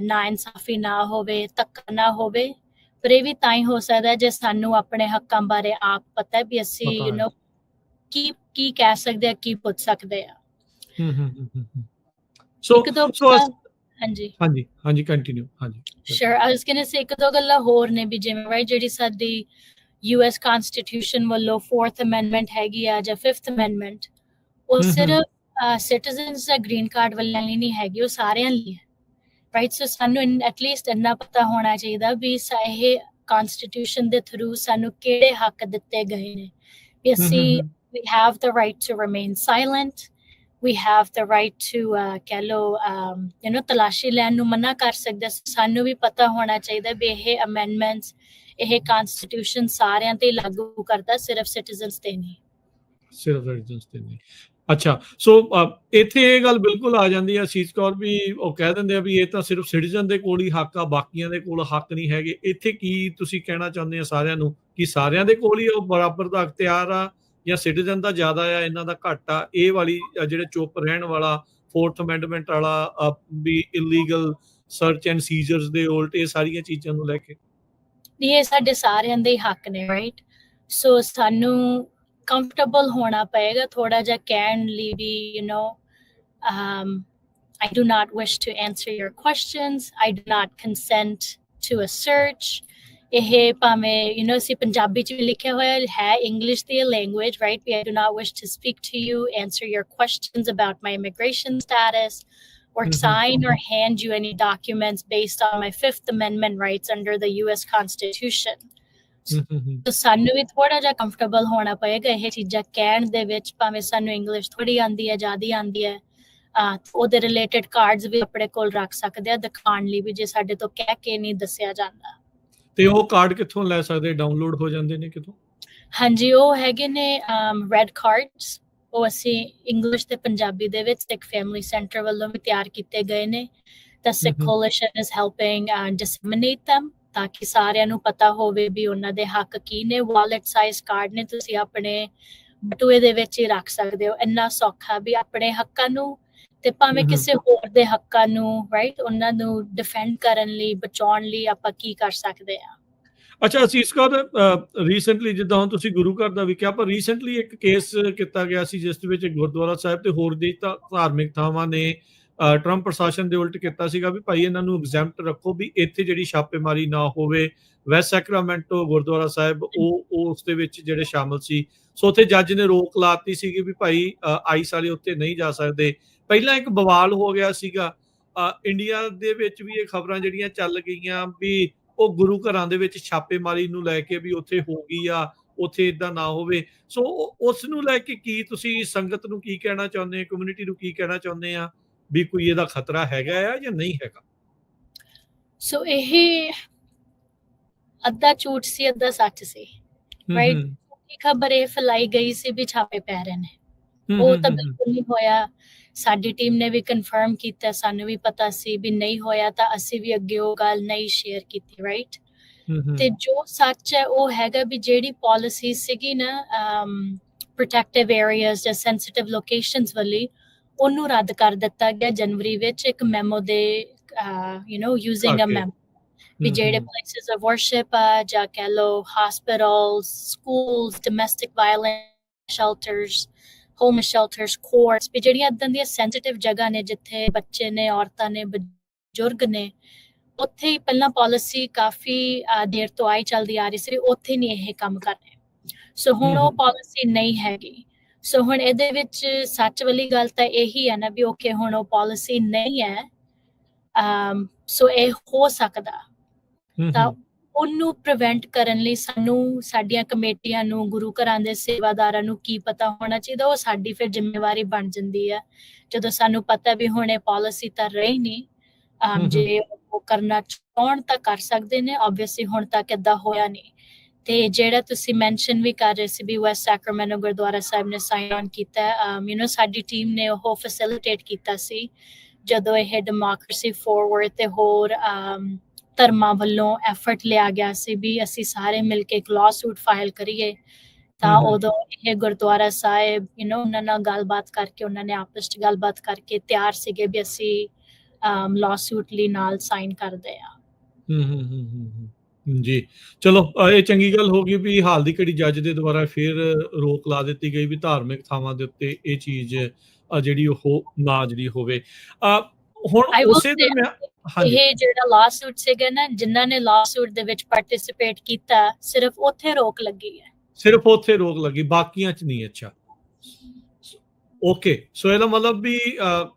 ਨਾ ਇਨਸਾਫੀ ਨਾ ਹੋਵੇ, ਧੱਕਾ ਨਾ ਹੋਵੇ। ਪਰ ਇਹ ਵੀ ਤਾਂ ਹੀ ਹੋ ਸਕਦਾ ਜੇ ਸਾਨੂੰ ਆਪਣੇ ਹੱਕਾਂ ਬਾਰੇ ਆਪ ਪਤਾ ਵੀ ਅਸੀਂ ਪਤਾ ਹੈ। ਕੀ ਕਹਿ ਸਕਦੇ ਆ, ਕੀ ਪੁੱਛ ਸਕਦੇ ਆ। ਸੋ ਇੱਕ ਦੋ ਸੋ ਹਾਂਜੀ ਹਾਂਜੀ ਹਾਂਜੀ ਕੰਟੀਨਿਊ। ਹਾਂਜੀ ਸ਼ੋਰ, ਆਈ ਵਾਸ ਗੋਇੰ ਟੂ ਸੇ ਇੱਕ ਦੋ ਗੱਲਾਂ ਹੋਰ ਨੇ ਵੀ ਜਿਵੇਂ, ਰਾਈਟ, ਜਿਹੜੀ ਸਾਡੀ US ਕਨਸਟੀਟਿਊਸ਼ਨ ਵੱਲੋਂ 4th ਅਮੈਂਡਮੈਂਟ ਹੈਗੀ ਆ ਜਾਂ 5th ਅਮੈਂਡਮੈਂਟ, ਉਹ ਸਿਰਫ ਸਿਟੀਜ਼ਨਸ ਦਾ ਗ੍ਰੀਨ ਕਾਰਡ ਵਾਲਿਆਂ ਲਈ ਨਹੀਂ ਹੈਗੀ, ਉਹ ਸਾਰਿਆਂ ਲਈ ਹੈ, ਰਾਈਟ? ਸੋ ਸਾਨੂੰ ਐਟਲੀਸਟ ਇੰਨਾ ਪਤਾ ਹੋਣਾ ਚਾਹੀਦਾ ਵੀ ਇਹ ਕਨਸਟੀਟਿਊਸ਼ਨ ਦੇ ਥਰੂ ਸਾਨੂੰ ਕਿਹੜੇ ਹੱਕ ਦਿੱਤੇ ਗਏ ਨੇ, ਵੀ ਅਸੀਂ we have the right to remain silent, we have the right to ਕਹਿ ਲਓ ਤਲਾਸ਼ੀ ਲੈਣ ਨੂੰ ਮਨਾ ਕਰ ਸਕਦੇ। ਸਾਨੂੰ ਵੀ ਪਤਾ ਹੋਣਾ ਚਾਹੀਦਾ ਵੀ ਇਹ ਅਮੈਂਡਮੈਂਟਸ, ਇਹ ਕਨਸਟੀਟਿਊਸ਼ਨ ਸਾਰਿਆਂ ਤੇ ਲਾਗੂ ਕਰਦਾ, ਸਿਰਫ ਸਿਟੀਜ਼ਨਸ ਤੇ ਨਹੀਂ। ਸਿਰਫ ਸਿਟੀਜ਼ਨਸ ਤੇ ਨਹੀਂ। ਅੱਛਾ, ਸੋ ਇੱਥੇ ਇਹ ਗੱਲ ਬਿਲਕੁਲ ਆ ਜਾਂਦੀ ਹੈ ਅਸੀਸ ਕੌਰ ਵੀ, ਉਹ ਕਹਿ ਦਿੰਦੇ ਆ ਵੀ ਇਹ ਤਾਂ ਸਿਰਫ ਸਿਟੀਜ਼ਨ ਦੇ ਕੋਲ ਹੀ ਹੱਕ ਆ, ਬਾਕੀਆਂ ਦੇ ਕੋਲ ਹੱਕ ਨਹੀਂ ਹੈਗੇ। ਇੱਥੇ ਕੀ ਤੁਸੀਂ ਕਹਿਣਾ ਚਾਹੁੰਦੇ ਆ ਸਾਰਿਆਂ ਨੂੰ, ਕਿ ਸਾਰਿਆਂ ਦੇ ਕੋਲ ਹੀ ਉਹ ਬਰਾਬਰ ਦਾ ਅਖਤਿਆਰ ਆ, ਜਾਂ ਸਿਟੀਜ਼ਨ ਦਾ ਜ਼ਿਆਦਾ ਆ, ਇਹਨਾਂ ਦਾ ਘੱਟ ਆ? ਇਹ ਵਾਲੀ ਜਿਹੜੇ ਚੁੱਪ ਰਹਿਣ ਵਾਲਾ 4th ਅਮੈਂਡਮੈਂਟ ਵਾਲਾ ਵੀ ਇਲੀਗਲ ਸਰਚ ਐਂਡ ਸੀਜ਼ਰਸ ਦੇ ਉਲਟ, ਇਹ ਸਾਰੀਆਂ ਚੀਜ਼ਾਂ ਨੂੰ ਲੈ ਕੇ ਇਹ ਸਾਡੇ ਸਾਰਿਆਂ ਦੇ ਹੱਕ ਨੇ, ਰਾਈਟ? ਸੋ ਸਾਨੂੰ ਕੰਫਰਟੇਬਲ ਹੋਣਾ ਪਏਗਾ ਥੋੜਾ ਜਿਹਾ ਕਹਿਣ ਲਈ ਵੀ, I do not wish to answer your questions, I do not consent to a search। ਇਹ ਭਾਵੇਂ ਅਸੀਂ ਪੰਜਾਬੀ ਚ ਵੀ ਲਿਖਿਆ ਹੋਇਆ ਹੈ, ਇੰਗਲਿਸ਼ ਦੀ ਲੈਂਗੁਏਜ, ਰਾਈਟ, ਵੀ I do not wish to speak to you, answer your questions about my immigration status, or sign or hand you any documents based on my 5th Amendment rights under the US Constitution। ਤਾਂ ਸਾਨੂੰ ਵੀ ਥੋੜਾ ਜਿਹਾ comfortable ਹੋਣਾ ਪਏਗਾ ਇਹ ਚੀਜ਼ਾਂ ਕਹਿਣ ਦੇ ਵਿੱਚ, ਭਾਵੇਂ ਸਾਨੂੰ ਇੰਗਲਿਸ਼ ਥੋੜੀ ਆਉਂਦੀ ਹੈ, ਜ਼ਿਆਦਾ ਆਉਂਦੀ ਹੈ। ਉਹਦੇ ਰਿਲੇਟਡ ਕਾਰਡਸ ਵੀ ਆਪਣੇ ਕੋਲ ਰੱਖ ਸਕਦੇ ਆ ਦਿਖਾਉਣ ਲਈ ਵੀ, ਜੇ ਸਾਡੇ ਤੋਂ ਕਹਿ ਕੇ ਨਹੀਂ ਦੱਸਿਆ ਜਾਂਦਾ। ਤੇ ਉਹ ਕਾਰਡ ਕਿੱਥੋਂ ਲੈ ਸਕਦੇ? ਡਾਊਨਲੋਡ ਹੋ ਜਾਂਦੇ ਨੇ ਕਿਤੋਂ? ਹਾਂਜੀ, ਉਹ ਹੈਗੇ ਨੇ ਰੈਡ ਕਾਰਡਸ, ਉਹ ਅਸੀਂ ਇੰਗਲਿਸ਼ ਤੇ ਪੰਜਾਬੀ ਦੇ ਵਿੱਚ ਇੱਕ ਫੈਮਿਲੀ ਸੈਂਟਰ ਵੱਲੋਂ ਵੀ ਤਿਆਰ ਕੀਤੇ ਗਏ ਨੇ। The Sikh Coalition is helping disseminate them, ਤਾਂ ਕਿ ਸਾਰਿਆਂ ਨੂੰ ਪਤਾ ਹੋਵੇ ਵੀ ਉਹਨਾਂ ਦੇ ਹੱਕ ਕੀ ਨੇ। ਵਾਲਟ ਸਾਈਜ਼ ਕਾਰਡ ਨੇ, ਤੁਸੀਂ ਆਪਣੇ ਬਟੂਏ ਦੇ ਵਿੱਚ ਹੀ ਰੱਖ ਸਕਦੇ ਹੋ। ਇੰਨਾ ਸੌਖਾ ਵੀ ਆਪਣੇ ਹੱਕਾਂ ਨੂੰ ਤੇ ਭਾਵੇਂ ਕਿਸੇ ਹੋਰ ਦੇ ਹੱਕਾਂ ਨੂੰ, ਰਾਈਟ, ਉਹਨਾਂ ਨੂੰ ਡਿਫੈਂਡ ਕਰਨ ਲਈ, ਬਚਾਉਣ ਲਈ ਆਪਾਂ ਕੀ ਕਰ ਸਕਦੇ ਆ। ਅੱਛਾ ਅਸੀਸ ਕੌਰ, ਰੀਸੈਂਟਲੀ ਜਿੱਦਾਂ ਹੁਣ ਤੁਸੀਂ ਗੁਰੂ ਘਰ ਦਾ ਵੀ ਕਿਹਾ, ਪਰ ਰੀਸੈਂਟਲੀ ਇੱਕ ਕੇਸ ਕੀਤਾ ਗਿਆ ਸੀ ਜਿਸ ਦੇ ਵਿੱਚ ਗੁਰਦੁਆਰਾ ਸਾਹਿਬ ਤੇ ਹੋਰ ਦੀ ਧਾਰਮਿਕ ਥਾਵਾਂ ਨੇ ਟਰੰਪ ਪ੍ਰਸ਼ਾਸਨ ਦੇ ਉਲਟ ਕੀਤਾ ਸੀਗਾ ਵੀ ਭਾਈ ਇਹਨਾਂ ਨੂੰ ਐਗਜ਼ੈਂਪਟ ਰੱਖੋ, ਵੀ ਇੱਥੇ ਜਿਹੜੀ ਛਾਪੇਮਾਰੀ ਨਾ ਹੋਵੇ। ਵੈਸਟ ਸੈਕਰਾਮੈਂਟੋ ਗੁਰਦੁਆਰਾ ਸਾਹਿਬ ਉਹ ਉਸ ਦੇ ਵਿੱਚ ਜਿਹੜੇ ਸ਼ਾਮਲ ਸੀ, ਸੋ ਉੱਥੇ ਜੱਜ ਨੇ ਰੋਕ ਲਾਤੀ ਸੀਗੀ ਵੀ ਭਾਈ ਆਈਸ ਵਾਲੇ ਉੱਤੇ ਨਹੀਂ ਜਾ ਸਕਦੇ। ਪਹਿਲਾਂ ਇੱਕ ਬਵਾਲ ਹੋ ਗਿਆ ਸੀਗਾ, ਇੰਡੀਆ ਦੇ ਵਿੱਚ ਵੀ ਇਹ ਖਬਰਾਂ ਜਿਹੜੀਆਂ ਚੱਲ ਗਈਆਂ ਵੀ ਉਹ ਗੁਰੂ ਘਰਾਂ ਦੇ ਵਿੱਚ ਛਾਪੇਮਾਰੀ ਨੂੰ ਲੈ ਕੇ ਵੀ ਉੱਥੇ ਹੋ ਗਈ ਆ, ਉੱਥੇ ਇਦਾਂ ਨਾ ਹੋਵੇ। ਸੋ ਉਸ ਨੂੰ ਲੈ ਕੇ ਕੀ ਤੁਸੀਂ ਸੰਗਤ ਨੂੰ ਕੀ ਕਹਿਣਾ ਚਾਹੁੰਦੇ ਆ, ਕਮਿਊਨਿਟੀ ਨੂੰ ਕੀ ਕਹਿਣਾ ਚਾਹੁੰਦੇ ਆ, ਵੀ ਕੋਈ ਇਹਦਾ ਖਤਰਾ ਹੈਗਾ ਆ ਜਾਂ ਨਹੀਂ ਹੈਗਾ? ਸੋ ਇਹ ਅੱਧਾ ਝੂਠ ਸੀ, ਅੱਧਾ ਸੱਚ ਸੀ, ਰਾਈਟ? ਖਬਰ ਇਹ ਫੈਲਾਈ ਗਈ ਸੀ ਵੀ ਛਾਪੇ ਪੈ ਰਹੇ ਨੇ, ਉਹ ਤਾਂ ਬਿਲਕੁਲ ਨਹੀਂ ਹੋਇਆ। ਸਾਡੀ ਟੀਮ ਨੇ ਵੀ ਕਨਫਰਮ ਕੀਤਾ, ਸਾਨੂੰ ਵੀ ਪਤਾ ਸੀ ਵੀ ਨਹੀਂ ਹੋਇਆ, ਤਾਂ ਅਸੀਂ ਵੀ ਅੱਗੇ ਉਹ ਗੱਲ ਨਹੀਂ ਸ਼ੇਅਰ ਕੀਤੀ, ਰਾਈਟ? ਤੇ ਜੋ ਸੱਚ ਹੈ ਉਹ ਹੈਗਾ ਵੀ ਜਿਹੜੀ ਪਾਲਿਸੀ ਸੀਗੀ ਨਾ ਪ੍ਰੋਟੈਕਟਿਵ ਏਰੀਆਜ਼ ਜਾਂ ਸੈਂਸਿਟਿਵ ਲੋਕੇਸ਼ਨਸ ਵਾਲੀ, ਉਹਨੂੰ ਰੱਦ ਕਰ ਦਿੱਤਾ ਗਿਆ ਜਨਵਰੀ ਵਿੱਚ ਇੱਕ ਮੈਮੋ ਦੇ ਯੂਜ਼ਿੰਗ ਅ ਮੈਮੋ, ਵੀ ਜਿਹੜੇ ਪਲੇਸਿਸ ਆਫ ਵਰਸ਼ਿਪ ਆ, ਜਾਂ ਕਹਿ ਲਓ hospitals, schools, domestic violence shelters, home shelters, courts, ਵੀ ਜਿਹੜੀਆਂ ਇੱਦਾਂ ਦੀਆਂ ਸੈਂਸਿਟਿਵ ਜਗ੍ਹਾ ਨੇ ਜਿੱਥੇ ਬੱਚੇ ਨੇ, ਔਰਤਾਂ ਨੇ, ਬਜ਼ੁਰਗ ਨੇ, ਉੱਥੇ ਹੀ ਪਹਿਲਾਂ ਪਾਲਿਸੀ ਕਾਫੀ ਦੇਰ ਤੋਂ ਆਈ ਚੱਲਦੀ ਆ ਰਹੀ ਸੀ, ਉੱਥੇ ਨਹੀਂ ਇਹ ਕੰਮ ਕਰ ਰਹੇ। ਸੋ ਹੁਣ ਉਹ ਪਾਲਿਸੀ ਨਹੀਂ ਹੈਗੀ। ਸੋ ਹੁਣ ਇਹਦੇ ਵਿੱਚ ਸੱਚ ਵਾਲੀ ਗੱਲ ਤਾਂ ਇਹੀ ਹੈ ਨਾ ਵੀ ਓਕੇ ਹੁਣ ਉਹ ਪਾਲਿਸੀ ਨਹੀਂ ਹੈ, ਸੋ ਇਹ ਹੋ ਸਕਦਾ। ਤਾਂ ਉਹਨੂੰ ਪ੍ਰੀਵੈਂਟ ਕਰਨ ਲਈ ਸਾਨੂੰ ਸਾਡੀਆਂ ਕਮੇਟੀਆਂ ਨੂੰ, ਗੁਰੂ ਘਰਾਂ ਦੇ ਸੇਵਾਦਾਰਾਂ ਨੂੰ ਕੀ ਪਤਾ ਹੋਣਾ ਚਾਹੀਦਾ, ਉਹ ਸਾਡੀ ਫਿਰ ਜ਼ਿੰਮੇਵਾਰੀ ਬਣ ਜਾਂਦੀ ਹੈ। ਜਦੋਂ ਸਾਨੂੰ ਪਤਾ ਵੀ ਹੁਣ ਇਹ ਪਾਲਿਸੀ ਤਾਂ ਰਹੀ ਨਹੀਂ, ਜੇ ਉਹ ਕਰਨਾ ਚਾਹੁਣ ਤਾਂ ਕਰ ਸਕਦੇ ਨੇ, ਆਬਵੀਅਸਲੀ ਹੁਣ ਤੱਕ ਏਦਾਂ ਹੋਇਆ ਨਹੀਂ। ਤੇ ਜਿਹੜਾ ਤੁਸੀਂ ਮੈਂਸ਼ਨ ਵੀ ਕਰ ਰਹੇ ਸੀ ਵੀ ਵੈਸਟ ਸੈਕਰਾਮੈਂਟੋ ਗੁਰਦੁਆਰਾ ਸਾਹਿਬ ਨੇ ਸਾਈਨ ਔਨ ਕੀਤਾ, ਸਾਡੀ ਟੀਮ ਨੇ ਉਹ ਫੈਸਿਲਿਟੇਟ ਕੀਤਾ ਸੀ ਜਦੋਂ ਇਹ ਡੈਮੋਕ੍ਰੇਸੀ ਫੋਰਵਰਡ ਤੇ ਹੋਰ ਧਰਮਾਂ ਵੱਲੋਂ ਐਫਰਟ ਲਿਆ ਗਿਆ ਸੀ ਵੀ ਅਸੀਂ ਸਾਰੇ ਮਿਲ ਕੇ ਇੱਕ ਲਾਅ ਸੂਟ ਫਾਈਲ ਕਰੀਏ। ਤਾਂ ਉਦੋਂ ਇਹ ਗੁਰਦੁਆਰਾ ਸਾਹਿਬ ਉਹਨਾਂ ਨਾਲ ਗੱਲਬਾਤ ਕਰਕੇ, ਉਹਨਾਂ ਨੇ ਆਪਸ 'ਚ ਗੱਲਬਾਤ ਕਰਕੇ ਤਿਆਰ ਸੀਗੇ ਵੀ ਅਸੀਂ ਲਾਅ ਸੂਟ ਲਈ ਨਾਲ ਸਾਈਨ ਕਰਦੇ ਆ। ਜੀ, ਚਲੋ ਇਹ ਚੰਗੀ ਗੱਲ ਹੋ ਗਈ ਵੀ ਹਾਲ ਦੀ ਘੜੀ ਜੱਜ ਦੇ ਦੁਆਰਾ ਫਿਰ ਰੋਕ ਲਾ ਦਿੱਤੀ ਗਈ ਵੀ ਧਾਰਮਿਕ ਥਾਵਾਂ ਦੇ ਉੱਤੇ ਇਹ ਚੀਜ਼ ਜਿਹੜੀ ਉਹ ਨਾ ਜਿਹੜੀ ਹੋਵੇ। ਹੁਣ ਉਸੇ ਇਹ ਜਿਹੜਾ ਲਾਅ ਸੂਟ ਸੀਗਾ ਨਾ, ਜਿਨ੍ਹਾਂ ਨੇ ਲਾਅ ਸੂਟ ਦੇ ਵਿੱਚ ਪਾਰਟਿਸਿਪੇਟ ਕੀਤਾ, ਸਿਰਫ ਉੱਥੇ ਰੋਕ ਲੱਗੀ ਹੈ, ਸਿਰਫ ਉੱਥੇ ਰੋਕ ਲੱਗੀ, ਬਾਕੀਆਂ 'ਚ ਨਹੀਂ। ਅੱਛਾ, ਓਕੇ। ਸੋ ਇਹਦਾ ਮਤਲਬ ਵੀ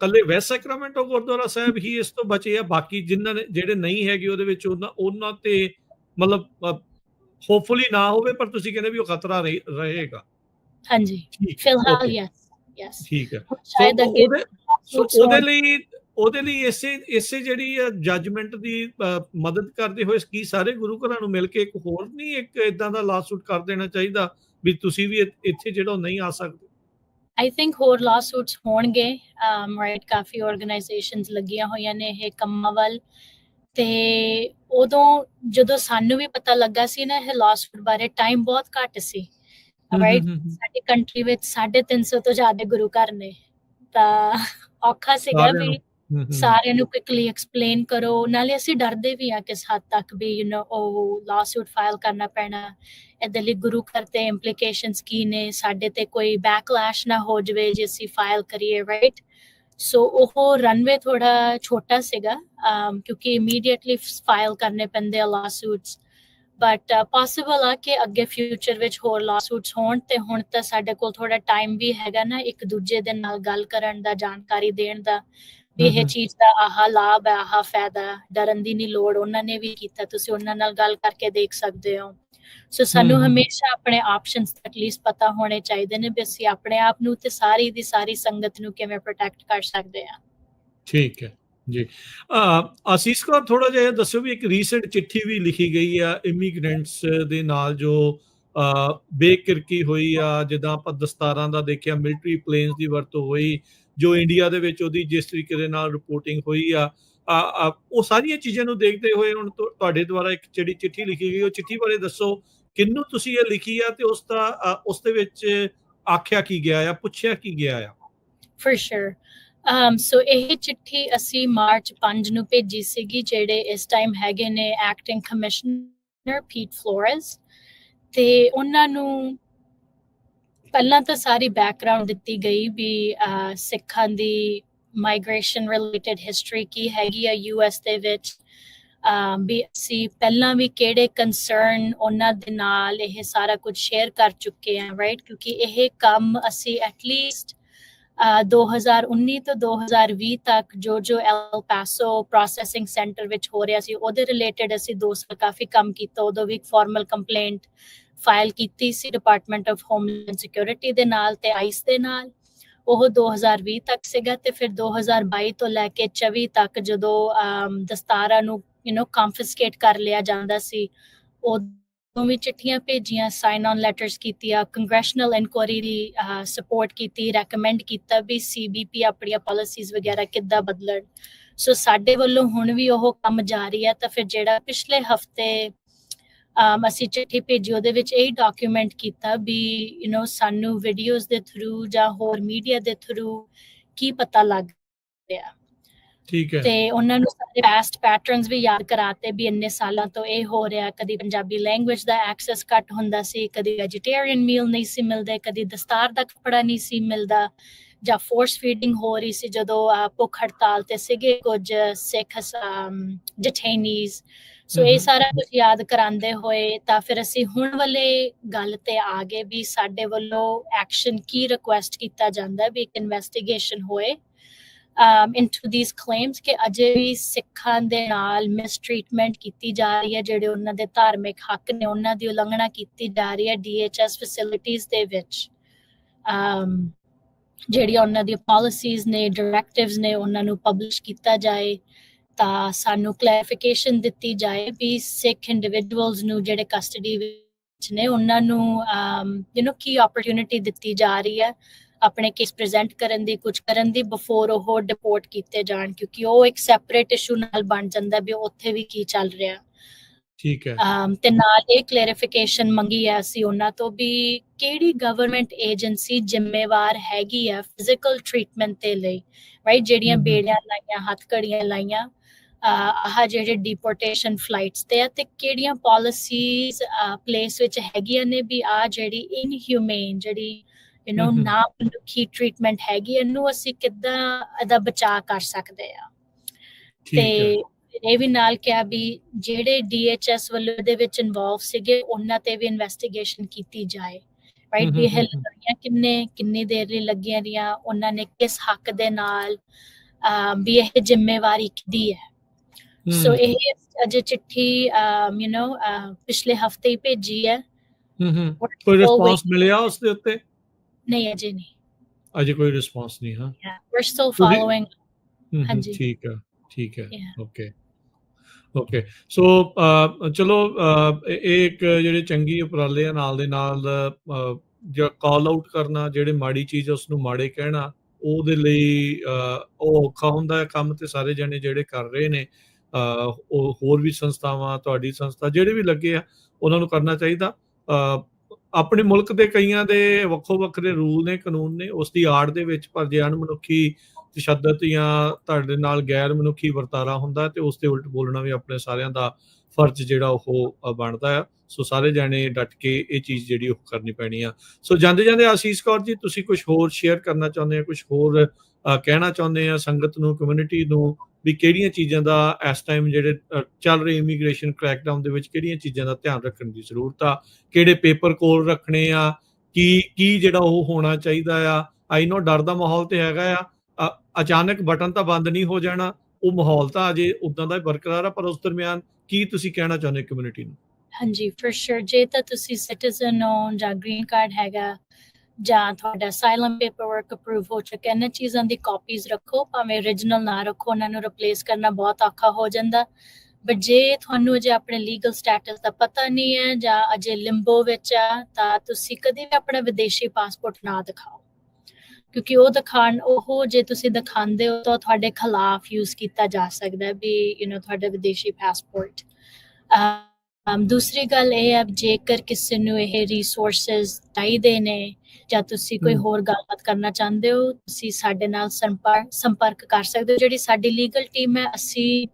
ਕੱਲੇ ਵੈਸਟ ਸੈਕਰਾਮੈਂਟੋ ਗੁਰਦੁਆਰਾ ਸਾਹਿਬ ਹੀ ਇਸ ਤੋਂ ਬਚੇ ਆ, ਬਾਕੀ ਜਿਨ੍ਹਾਂ ਨੇ ਜਿਹੜੇ ਨਹੀਂ ਹੈਗੇ ਉਹਦੇ ਵਿੱਚ ਉਹਨਾਂ ਤੇ ਮਤਲਬ ਹੋਪਫੁਲੀ ਨਾ ਹੋਵੇ, ਪਰ ਤੁਸੀਂ ਕਹਿੰਦੇ ਵੀ ਉਹ ਖਤਰਾ ਰਹੇਗਾ। ਹਾਂਜੀ, ਫਿਲਹਾਲ ਯੈਸ ਠੀਕ ਹੈ। ਸੋ ਉਹਦੇ ਲਈ ਇਸੇ ਜਿਹੜੀ ਜੱਜਮੈਂਟ ਦੀ ਮਦਦ ਕਰਦੇ ਹੋਏ ਕੀ ਸਾਰੇ ਗੁਰੂ ਘਰਾਂ ਨੂੰ ਮਿਲ ਕੇ ਇੱਕ ਹੋਰ ਨਹੀਂ ਇੱਕ ਇਦਾਂ ਦਾ ਲਾਅ ਸੂਟ ਕਰ ਦੇਣਾ ਚਾਹੀਦਾ ਵੀ ਤੁਸੀਂ ਵੀ ਇੱਥੇ ਜਿਹੜਾ ਨਹੀਂ ਆ ਸਕਦੇ? ਆਈ ਥਿੰਕ ਹੋਰ ਲਾਅ ਸੂਟਸ ਹੋਣਗੇ, ਰਾਈਟ, ਕਾਫੀ ਆਰਗੇਨਾਈਜੇਸ਼ਨਸ ਲੱਗੀਆਂ ਹੋਈਆਂ ਨੇ ਇਹ ਕੰਮਾਂ ਵੱਲ। ਤੇ ਉਦੋਂ ਜਦੋਂ ਸਾਨੂੰ ਵੀ ਪਤਾ ਲੱਗਾ ਸੀ ਨਾ ਇਹ ਲਾਅ ਸੂਟ ਬਾਰੇ, ਟਾਈਮ ਬਹੁਤ ਘੱਟ ਸੀ, ਰਾਈਟ। ਸਾਡੀ ਕੰਟਰੀ ਵਿੱਚ 350 ਤੋਂ ਜ਼ਿਆਦਾ ਗੁਰੂ ਘਰ ਨੇ, ਤਾਂ ਔਖਾ ਸੀਗਾ ਵੀ ਸਾਰਿਆਂ ਨੂੰ ਕੁਇਕਲੀ ਐਕਸਪਲੇਨ ਕਰੋ। ਨਾਲੇ ਅਸੀਂ ਡਰਦੇ ਵੀ ਆ ਕਿਸ ਹੱਦ ਤੱਕ ਵੀ ਉਹ ਲਾਅ ਸੂਟ ਫਾਈਲ ਕਰਨਾ ਪੈਣਾ, ਇਹਦੇ ਲਈ ਗੁਰੂ ਘਰ ਤੇ ਇੰਪਲੀਕੇਸ਼ਨਸ ਕੀ ਨੇ, ਸਾਡੇ ਤੇ ਕੋਈ ਬੈਕਲੈਸ਼ ਨਾ ਹੋ ਜਾਵੇ ਜੇ ਅਸੀਂ ਫਾਈਲ ਕਰੀਏ, ਰਾਈਟ। ਸੋ ਉਹ ਰਨਵੇ ਥੋੜਾ ਛੋਟਾ ਸੀਗਾ, ਕਿਉਂਕਿ ਇਮੀਡੀਏਟਲੀ ਫਾਈਲ ਕਰਨੇ ਪੈਂਦੇ ਆ ਲਾਅ ਸੂਟਸ, ਬਟ ਪੋਸੀਬਲ ਆ ਕਿ ਅੱਗੇ ਫਿਊਚਰ ਵਿੱਚ ਹੋਰ ਲਾਅ ਸੂਟਸ ਹੋਣ। ਤੇ ਹੁਣ ਤਾਂ ਸਾਡੇ ਕੋਲ ਥੋੜਾ ਟਾਈਮ ਵੀ ਹੈਗਾ ਨਾ ਇੱਕ ਦੂਜੇ ਦੇ ਨਾਲ ਗੱਲ ਕਰਨ ਦਾ, ਜਾਣਕਾਰੀ ਦੇਣ ਦਾ ਵੀ ਇਹ ਚੀਜ਼ ਦਾ ਆਹ ਲਾਭ ਹੈ, ਆਹ ਫਾਇਦਾ, ਡਰਨ ਦੀ ਨਹੀਂ ਲੋੜ। ਉਹਨਾਂ ਨੇ ਵੀ ਕੀਤਾ, ਤੁਸੀਂ ਉਹਨਾਂ ਨਾਲ ਗੱਲ ਕਰਕੇ ਦੇਖ ਸਕਦੇ ਹੋ। ਸੋ ਸਾਨੂੰ ਹਮੇਸ਼ਾ ਆਪਣੇ ਆਪਸ਼ਨਸ ਐਟਲੀਸਟ ਪਤਾ ਹੋਣੇ ਚਾਹੀਦੇ ਨੇ ਵੀ ਅਸੀਂ ਆਪਣੇ ਆਪ ਨੂੰ ਤੇ ਸਾਰੀ ਦੀ ਸਾਰੀ ਸੰਗਤ ਨੂੰ ਕਿਵੇਂ ਪ੍ਰੋਟੈਕਟ ਕਰ ਸਕਦੇ ਆ। ਠੀਕ ਹੈ ਜੀ। ਆਸੀਸ ਕੌਰ, ਥੋੜਾ ਜਿਹਾ ਦੱਸਿਓ ਵੀ ਇੱਕ ਰੀਸੈਂਟ ਚਿੱਠੀ ਵੀ ਲਿਖੀ ਗਈ ਆ ਇਮੀਗ੍ਰੈਂਟਸ ਦੇ ਨਾਲ ਜੋ ਬੇਕਿਰਕੀ ਹੋਈ ਆ, ਜਿੱਦਾਂ ਆਪਾਂ ਦਸਤਾਰਾਂ ਦਾ ਦੇਖਿਆ, ਮਿਲਟਰੀ ਪਲੇਨਸ ਦੀ ਵਰਤੋਂ ਹੋਈ, ਜੋ ਇੰਡੀਆ ਦੇ ਵਿੱਚ ਉਹਦੀ ਜਿਸ ਤਰੀਕੇ ਦੇ ਨਾਲ ਰਿਪੋਰਟਿੰਗ ਹੋਈ ਆ, ਉਹ ਸਾਰੀਆਂ ਚੀਜ਼ਾਂ ਨੂੰ ਦੇਖਦੇ ਹੋਏ ਹੁਣ ਤੁਹਾਡੇ ਦੁਆਰਾ ਇੱਕ ਜਿਹੜੀ ਚਿੱਠੀ ਲਿਖੀ ਗਈ, ਉਹ ਚਿੱਠੀ ਬਾਰੇ ਦੱਸੋ, ਕਿਹਨੂੰ ਤੁਸੀਂ ਇਹ ਲਿਖੀ ਆ ਤੇ ਉਸ ਦੇ ਵਿੱਚ ਆਖਿਆ ਕੀ ਗਿਆ ਆ, ਪੁੱਛਿਆ ਕੀ ਗਿਆ ਆ? For sure. ਸੋ ਇਹ ਚਿੱਠੀ ਅਸੀਂ ਮਾਰਚ 5 ਨੂੰ ਭੇਜੀ ਸੀਗੀ, ਜਿਹੜੇ ਇਸ ਟਾਈਮ ਹੈਗੇ ਨੇ ਐਕਟਿੰਗ ਕਮਿਸ਼ਨਰ ਪੀਟ ਫਲੋਰੈਸ, ਤੇ ਉਹਨਾਂ ਨੂੰ ਪਹਿਲਾਂ ਤਾਂ ਸਾਰੀ ਬੈਕਗਰਾਉਂਡ ਦਿੱਤੀ ਗਈ ਵੀ ਸਿੱਖਾਂ ਦੀ ਮਾਈਗ੍ਰੇਸ਼ਨ ਰਿਲੇਟਡ ਹਿਸਟਰੀ ਕੀ ਹੈਗੀ ਆ US ਦੇ ਵਿੱਚ, ਵੀ ਅਸੀਂ ਪਹਿਲਾਂ ਵੀ ਕਿਹੜੇ ਕੰਸਰਨ ਉਹਨਾਂ ਦੇ ਨਾਲ ਇਹ ਸਾਰਾ ਕੁਝ ਸ਼ੇਅਰ ਕਰ ਚੁੱਕੇ ਹਾਂ, ਰਾਈਟ। ਕਿਉਂਕਿ ਇਹ ਕੰਮ ਅਸੀਂ ਐਟਲੀਸਟ 2019 ਤੋਂ 2020 ਤੱਕ ਜੋ ਐਲ ਪਾਸੋ ਪ੍ਰੋਸੈਸਿੰਗ ਸੈਂਟਰ ਵਿੱਚ ਹੋ ਰਿਹਾ ਸੀ, ਉਹਦੇ ਰਿਲੇਟਡ ਅਸੀਂ 2 ਸਾਲ ਕਾਫੀ ਕੰਮ ਕੀਤਾ। ਉਦੋਂ ਵੀ ਇੱਕ ਫਾਰਮਲ ਕੰਪਲੇਂਟ ਫਾਈਲ ਕੀਤੀ ਸੀ ਡਿਪਾਰਟਮੈਂਟ ਆਫ ਹੋਮਲੈਂਡ ਸਿਕਿਉਰਿਟੀ ਦੇ ਨਾਲ ਤੇ ਆਈਸ ਦੇ ਨਾਲ, ਉਹ 2020 ਤੱਕ ਸੀਗਾ। ਤੇ ਫਿਰ 2022 ਤੋਂ ਲੈ ਕੇ 24 ਤੱਕ ਜਦੋਂ ਦਸਤਾਰਾਂ ਨੂੰ ਕੰਫਿਸਕੇਟ ਕਰ ਲਿਆ ਜਾਂਦਾ ਸੀ, ਉਦੋਂ ਵੀ ਚਿੱਠੀਆਂ ਭੇਜੀਆਂ, ਸਾਈਨ ਔਨ ਲੈਟਰਸ ਕੀਤੀਆਂ, ਕੰਗਰੈਸ਼ਨਲ ਇਨਕੁਆਇਰੀ ਦੀ ਸਪੋਰਟ ਕੀਤੀ, ਰეკਮੈਂਡ ਕੀਤਾ ਵੀ CBP ਆਪਣੀਆਂ ਪਾਲਿਸੀਜ਼ ਵਗੈਰਾ ਕਿੱਦਾਂ ਬਦਲਣ। ਸੋ ਸਾਡੇ ਵੱਲੋਂ ਹੁਣ ਵੀ ਉਹ ਕੰਮ ਜਾਰੀ ਹੈ। ਤਾਂ ਫਿਰ ਜਿਹੜਾ ਪਿਛਲੇ ਹਫਤੇ ਅਸੀਂ ਚਿੱਠੀ ਭੇਜੀ, ਉਹਦੇ ਵਿੱਚ ਇਹ ਡਾਕੂਮੈਂਟ ਕੀਤਾ ਵੀ ਸਾਨੂੰ ਵੀਡੀਓਜ਼ ਦੇ ਥਰੂ ਜਾਂ ਹੋਰ ਮੀਡੀਆ ਦੇ ਥਰੂ ਕੀ ਪਤਾ ਲੱਗ ਰਿਹਾ। ਠੀਕ ਹੈ। ਤੇ ਉਹਨਾਂ ਨੂੰ ਸਾਰੇ ਪਾਸਟ ਪੈਟਰਨਸ ਵੀ ਯਾਦ ਕਰਾਤੇ ਵੀ ਇੰਨੇ ਸਾਲਾਂ ਤੋਂ ਇਹ ਹੋ ਰਿਹਾ, ਕਦੀ ਪੰਜਾਬੀ ਲੈਂਗੁਏਜ ਦਾ ਐਕਸੈਸ ਘੱਟ ਹੁੰਦਾ ਸੀ, ਕਦੀ ਵੈਜੀਟੇਰੀਅਨ ਮੀਲ ਨਹੀਂ ਸੀ ਮਿਲਦੇ, ਕਦੀ ਦਸਤਾਰ ਦਾ ਕੱਪੜਾ ਨਹੀਂ ਸੀ ਮਿਲਦਾ, ਜਾਂ ਫੋਰਸ ਫੀਡਿੰਗ ਹੋ ਰਹੀ ਸੀ ਜਦੋਂ ਭੁੱਖ ਹੜਤਾਲ ਤੇ ਸੀਗੇ ਕੁਝ ਸਿੱਖ ਡਿਟੇਨੀਜ਼। ਸੋ ਇਹ ਸਾਰਾ ਕੁਝ ਯਾਦ ਕਰਾਉਂਦੇ ਹੋਏ ਤਾਂ ਫਿਰ ਅਸੀਂ ਹੁਣ ਵਾਲੇ ਗੱਲ ਤੇ ਆ ਗਏ ਵੀ ਸਾਡੇ ਵੱਲੋਂ ਐਕਸ਼ਨ ਕੀ ਰਿਕੁਐਸਟ ਕੀਤਾ ਜਾਂਦਾ ਵੀ ਇੱਕ ਇਨਵੈਸਟੀਗੇਸ਼ਨ ਹੋਏ into these claims ਕਿ ਅਜੇ ਵੀ ਸਿੱਖਾਂ ਦੇ ਨਾਲ ਮਿਸਟ੍ਰੀਟਮੈਂਟ ਕੀਤੀ ਜਾ ਰਹੀ ਹੈ, ਜਿਹੜੇ ਉਹਨਾਂ ਦੇ ਧਾਰਮਿਕ ਹੱਕ ਨੇ ਉਹਨਾਂ ਦੀ ਉਲੰਘਣਾ ਕੀਤੀ ਜਾ ਰਹੀ ਹੈ DHS ਫੈਸਿਲਿਟੀਜ਼ ਦੇ ਵਿੱਚ। ਜਿਹੜੀਆਂ ਉਹਨਾਂ ਦੀਆਂ ਪਾਲਿਸੀਜ਼ ਨੇ, ਡਾਇਰੈਕਟਿਵਸ ਨੇ, ਉਹਨਾਂ ਨੂੰ ਪਬਲਿਸ਼ ਕੀਤਾ ਜਾਏ ਤਾਂ ਸਾਨੂੰ ਕਲੈਰੀਫਿਕੇਸ਼ਨ ਦਿੱਤੀ ਜਾਏ ਵੀ ਸਿੱਖ ਇੰਡੀਵਿਜੂਅਲਸ ਨੂੰ ਜਿਹੜੇ ਕਸਟਡੀ ਵਿੱਚ ਨੇ ਉਹਨਾਂ ਨੂੰ ਕੀ ਓਪਰਚੁਨਿਟੀ ਦਿੱਤੀ ਜਾ ਰਹੀ ਹੈ ਆਪਣੇ ਕੇਸ ਪ੍ਰੈਜ਼ੈਂਟ ਕਰਨ ਦੀ, ਕੁਝ ਕਰਨ ਦੀ ਬਿਫੋਰ ਉਹ ਡਿਪੋਰਟ ਕੀਤੇ ਜਾਣ, ਕਿਉਂਕਿ ਉਹ ਇੱਕ ਸੈਪਰੇਟ ਇਸ਼ੂ ਨਾਲ ਬਣ ਜਾਂਦਾ ਵੀ ਉੱਥੇ ਵੀ ਕੀ ਚੱਲ ਰਿਹਾ। ਠੀਕ ਹੈ। ਤੇ ਨਾਲ ਇਹ ਕਲੈਰੀਫਿਕੇਸ਼ਨ ਮੰਗੀ ਹੈ ਅਸੀਂ ਉਹਨਾਂ ਤੋਂ ਵੀ ਕਿਹੜੀ ਗਵਰਨਮੈਂਟ ਏਜੰਸੀ ਜ਼ਿੰਮੇਵਾਰ ਹੈਗੀ ਆ ਫਿਜ਼ੀਕਲ ਟ੍ਰੀਟਮੈਂਟ ਦੇ ਲਈ, ਰਾਈਟ, ਜਿਹੜੀਆਂ ਬੇੜੀਆਂ ਲਾਈਆਂ, ਹੱਥਕੜੀਆਂ ਲਾਈਆਂ ਆਹ ਜਿਹੜੇ ਡਿਪੋਰਟੇਸ਼ਨ ਫਲਾਈਟਸ ਤੇ ਆ, ਤੇ ਕਿਹੜੀਆਂ ਪਾਲਿਸੀਜ਼ ਪਲੇਸ ਵਿੱਚ ਹੈਗੀਆਂ ਨੇ ਵੀ ਆ ਜਿਹੜੀ ਇਨਹਿਊਮੇਨ, ਜਿਹੜੀ ਨਾ ਮਨੁੱਖੀ ਟ੍ਰੀਟਮੈਂਟ ਹੈਗੀ, ਇਹਨੂੰ ਅਸੀਂ ਕਿੱਦਾਂ ਇਹਦਾ ਬਚਾਅ ਕਰ ਸਕਦੇ ਆ। ਤੇ ਇਹ ਵੀ ਨਾਲ ਕਿਹਾ ਵੀ ਜਿਹੜੇ DHS ਵੱਲੋਂ ਇਹਦੇ ਵਿੱਚ ਇਨਵੋਲਵ ਸੀਗੇ ਉਹਨਾਂ ਤੇ ਵੀ ਇਨਵੈਸਟੀਗੇਸ਼ਨ ਕੀਤੀ ਜਾਏ, ਰਾਈਟ, ਵੀ ਇਹ ਲਗਾਈਆਂ ਕਿੰਨੀ ਦੇਰ ਲਈ ਲੱਗੀਆਂ ਰਹੀਆਂ, ਉਹਨਾਂ ਨੇ ਕਿਸ ਹੱਕ ਦੇ ਨਾਲ ਵੀ ਇਹ ਜ਼ਿੰਮੇਵਾਰੀ ਕਿਹਦੀ ਹੈ। ਸੋ ਇਹ ਅਜੇ ਚਿੱਠੀ ਪਿਛਲੇ ਹਫਤੇ ਹੀ ਭੇਜੀ ਹੈ। ਕੋਈ ਰਿਸਪੌਂਸ ਮਿਲਿਆ ਉਸ ਦੇ ਉੱਤੇ? ਨਹੀਂ, ਅਜੇ ਨਹੀਂ, ਅਜੇ ਕੋਈ ਰਿਸਪੌਂਸ ਨਹੀਂ। ਹਾਂ, we're still following। ਹਾਂਜੀ, ਠੀਕ ਹੈ, ਠੀਕ ਹੈ, ਓਕੇ। ਸੋ ਚਲੋ ਇਹ ਇੱਕ ਜਿਹੜੇ ਚੰਗੀ ਉਪਰਾਲੇ ਆ, ਨਾਲ ਦੇ ਨਾਲ ਜਿਹੜਾ ਕਾਲ ਆਊਟ ਕਰਨਾ, ਜਿਹੜੇ ਮਾੜੀ ਚੀਜ਼ ਉਸ ਨੂੰ ਮਾੜੇ ਕਹਿਣਾ, ਉਹਦੇ ਲਈ ਉਹ ਔਖਾ ਹੁੰਦਾ ਹੈ ਕੰਮ, ਤੇ ਸਾਰੇ ਜਣੇ ਜਿਹੜੇ ਕਰ ਰਹੇ ਨੇ ਉਹ ਹੋਰ ਵੀ ਸੰਸਥਾਵਾਂ, ਤੁਹਾਡੀ ਸੰਸਥਾ, ਜਿਹੜੇ ਵੀ ਲੱਗੇ ਆ ਉਹਨਾਂ ਨੂੰ ਕਰਨਾ ਚਾਹੀਦਾ। ਆਪਣੇ ਮੁਲਕ ਦੇ ਕਈਆਂ ਦੇ ਵੱਖੋ ਵੱਖਰੇ ਰੂਲ ਨੇ, ਕਾਨੂੰਨ ਨੇ, ਉਸ ਦੀ ਆੜ ਦੇ ਵਿੱਚ ਪਰ ਜੇ ਅਣਮਨੁੱਖੀ ਤਸ਼ੱਦਦ ਜਾਂ ਤੁਹਾਡੇ ਨਾਲ ਗੈਰ ਮਨੁੱਖੀ ਵਰਤਾਰਾ ਹੁੰਦਾ ਤੇ ਉਸ ਦੇ ਉਲਟ ਬੋਲਣਾ ਵੀ ਆਪਣੇ ਸਾਰਿਆਂ ਦਾ ਫਰਜ਼ ਜਿਹੜਾ ਉਹ ਬਣਦਾ ਆ। ਸੋ ਸਾਰੇ ਜਾਣੇ ਡਟ ਕੇ ਇਹ ਚੀਜ਼ ਜਿਹੜੀ ਉਹ ਕਰਨੀ ਪੈਣੀ ਆ। ਸੋ ਜਾਂਦੇ ਜਾਂਦੇ ਆਸ਼ੀਸ਼ ਕੌਰ ਜੀ, ਤੁਸੀਂ ਕੁਝ ਹੋਰ ਸ਼ੇਅਰ ਕਰਨਾ ਚਾਹੁੰਦੇ ਆ, ਕੁਝ ਹੋਰ ਕਹਿਣਾ ਚਾਹੁੰਦੇ ਆ ਸੰਗਤ ਨੂੰ, ਕਮਿਊਨਿਟੀ ਨੂੰ, ਵੀ ਕਿਹੜੀਆਂ ਚੀਜ਼ਾਂ ਦਾ ਇਸ ਟਾਈਮ ਜਿਹੜੇ ਚੱਲ ਰਹੇ ਇਮੀਗ੍ਰੇਸ਼ਨ ਕ੍ਰੈਕਡਾਊਨ ਦੇ ਵਿੱਚ ਕਿਹੜੀਆਂ ਚੀਜ਼ਾਂ ਦਾ ਧਿਆਨ ਰੱਖਣ ਦੀ ਜ਼ਰੂਰਤ ਆ, ਕਿਹੜੇ ਪੇਪਰ ਕੋਲ ਰੱਖਣੇ ਆ, ਕੀ ਜਿਹੜਾ ਉਹ ਹੋਣਾ ਚਾਹੀਦਾ ਆ? ਆਈ ਨੋ ਡਰ ਦਾ ਮਾਹੌਲ ਤੇ ਹੈਗਾ ਆ, ਅਚਾਨਕ ਬਟਨ ਤਾਂ ਬੰਦ ਨਹੀਂ ਹੋ ਜਾਣਾ, ਉਹ ਮਾਹੌਲ ਤਾਂ ਅਜੇ ਉਦਾਂ ਦਾ ਬਰਕਰਾਰ ਆ, ਪਰ ਉਸ ਦਰਮਿਆਨ ਕੀ ਤੁਸੀਂ ਕਹਿਣਾ ਚਾਹੁੰਦੇ ਕਮਿਊਨਿਟੀ ਨੂੰ? ਹਾਂਜੀ, ਫॉर श्योर, ਜੇ ਤਾਂ ਤੁਸੀਂ ਸਿਟੀਜ਼ਨ ਹੋ ਜਾਂ ਗ੍ਰੀਨ ਕਾਰਡ ਹੈਗਾ ਜਾਂ ਤੁਹਾਡਾ ਅਸਾਈਲਮ ਪੇਪਰ ਵਰਕ ਅਪਰੂਵ ਹੋ ਚੁੱਕਾ, ਇਹਨਾਂ ਚੀਜ਼ਾਂ ਦੀ ਕਾਪੀਜ਼ ਰੱਖੋ, ਭਾਵੇਂ ਓਰੀਜਨਲ ਨਾ ਰੱਖੋ, ਉਹਨਾਂ ਨੂੰ ਰਿਪਲੇਸ ਕਰਨਾ ਬਹੁਤ ਔਖਾ ਹੋ ਜਾਂਦਾ। ਬਟ ਜੇ ਤੁਹਾਨੂੰ ਅਜੇ ਆਪਣੇ ਲੀਗਲ ਸਟੇਟਸ ਦਾ ਪਤਾ ਨਹੀਂ ਹੈ ਜਾਂ ਅਜੇ ਲਿੰਬੋ ਵਿੱਚ ਆ, ਤਾਂ ਤੁਸੀਂ ਕਦੇ ਵੀ ਆਪਣਾ ਵਿਦੇਸ਼ੀ ਪਾਸਪੋਰਟ ਨਾ ਦਿਖਾਓ, ਕਿਉਂਕਿ ਉਹ ਜੇ ਤੁਸੀਂ ਦਿਖਾਉਂਦੇ ਹੋ ਤਾਂ ਤੁਹਾਡੇ ਖਿਲਾਫ ਯੂਜ਼ ਕੀਤਾ ਜਾ ਸਕਦਾ ਵੀ ਤੁਹਾਡਾ ਵਿਦੇਸ਼ੀ ਪਾਸਪੋਰਟ। ਦੂਸਰੀ ਗੱਲ ਇਹ ਹੈ, ਜੇਕਰ ਕਿਸੇ ਨੂੰ ਇਹ ਰਿਸੋਰਸਿਸ ਚਾਹੀਦੇ ਨੇ ਜਾਂ ਤੁਸੀਂ ਕੋਈ ਹੋਰ ਗੱਲਬਾਤ ਕਰਨਾ ਚਾਹੁੰਦੇ ਹੋ, ਤੁਸੀਂ ਸਾਡੇ ਨਾਲ ਸੰਪਰਕ ਕਰ ਸਕਦੇ ਹੋ। ਜਿਹੜੀ ਸਾਡੀ ਲੀਗਲ ਟੀਮ ਹੈ, ਅਸੀਂ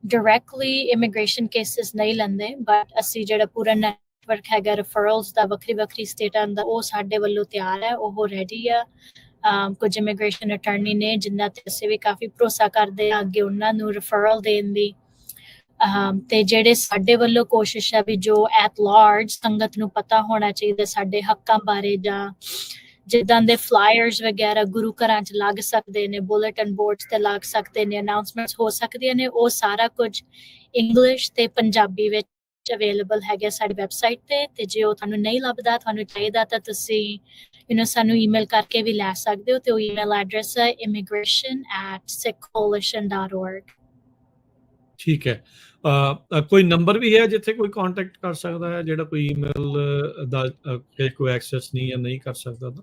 ਡਾਇਰੈਕਟਲੀ ਇਮੀਗ੍ਰੇਸ਼ਨ ਕੇਸਿਸ ਨਹੀਂ ਲੈਂਦੇ, ਬਟ ਅਸੀਂ ਜਿਹੜਾ ਪੂਰਾ ਨੈਟਵਰਕ ਹੈਗਾ ਰੈਫਰਲਸ ਦਾ ਵੱਖਰੀ ਸਟੇਟਾਂ ਦਾ, ਉਹ ਸਾਡੇ ਵੱਲੋਂ ਤਿਆਰ ਹੈ, ਉਹ ਰੈਡੀ ਆ। ਕੁਝ ਇਮੀਗ੍ਰੇਸ਼ਨ ਅਟਾਰਨੀ ਨੇ ਜਿਨ੍ਹਾਂ ਤੇ ਅਸੀਂ ਵੀ ਕਾਫੀ ਭਰੋਸਾ ਕਰਦੇ ਹਾਂ ਅੱਗੇ ਉਹਨਾਂ ਨੂੰ ਰੈਫਰਲ ਦੇਣ ਦੀ। ਤੇ ਜਿਹੜੇ ਸਾਡੇ ਵੱਲੋਂ ਕੋਸ਼ਿਸ਼ ਹੈ ਵੀ ਜੋ ਐਟ ਲਾਰਜ ਸੰਗਤ ਨੂੰ ਪਤਾ ਹੋਣਾ ਚਾਹੀਦਾ ਸਾਡੇ ਹੱਕਾਂ ਬਾਰੇ, ਜਾਂ ਜਿੱਦਾਂ ਦੇ ਫਲਾਇਰਸ ਵਗੈਰਾ ਗੁਰੂ ਘਰਾਂ 'ਚ ਲੱਗ ਸਕਦੇ ਨੇ, ਬੁਲੇਟਿਨ ਬੋਰਡਸ ਤੇ ਲੱਗ ਸਕਦੇ ਨੇ, ਅਨਾਉਂਸਮੈਂਟਸ ਹੋ ਸਕਦੀਆਂ ਨੇ, ਉਹ ਸਾਰਾ ਕੁਝ ਇੰਗਲਿਸ਼ ਤੇ ਪੰਜਾਬੀ ਵਿੱਚ ਅਵੇਲੇਬਲ ਹੈਗਾ ਸਾਡੀ ਵੈਬਸਾਈਟ ਤੇ ਜੇ ਉਹ ਤੁਹਾਨੂੰ ਨਹੀਂ ਲੱਭਦਾ, ਤੁਹਾਨੂੰ ਚਾਹੀਦਾ, ਤਾਂ ਤੁਸੀਂ ਸਾਨੂੰ ਈਮੇਲ ਕਰਕੇ ਵੀ ਲੈ ਸਕਦੇ ਹੋ, ਤੇ ਉਹ ਈਮੇਲ ਐਡਰੈਸ ਹੈ immigration@sikhcoalition.org। ਠੀਕ ਹੈ। ਕੋਈ ਨੰਬਰ ਵੀ ਹੈ ਜਿੱਥੇ ਕੋਈ ਕੰਟੈਕਟ ਕਰ ਸਕਦਾ ਹੈ, ਜਿਹੜਾ ਕੋਈ ਈਮੇਲ ਦਾ ਕੋਈ ਐਕਸੈਸ ਨਹੀਂ ਜਾਂ ਨਹੀਂ ਕਰ ਸਕਦਾ ਤਾਂ?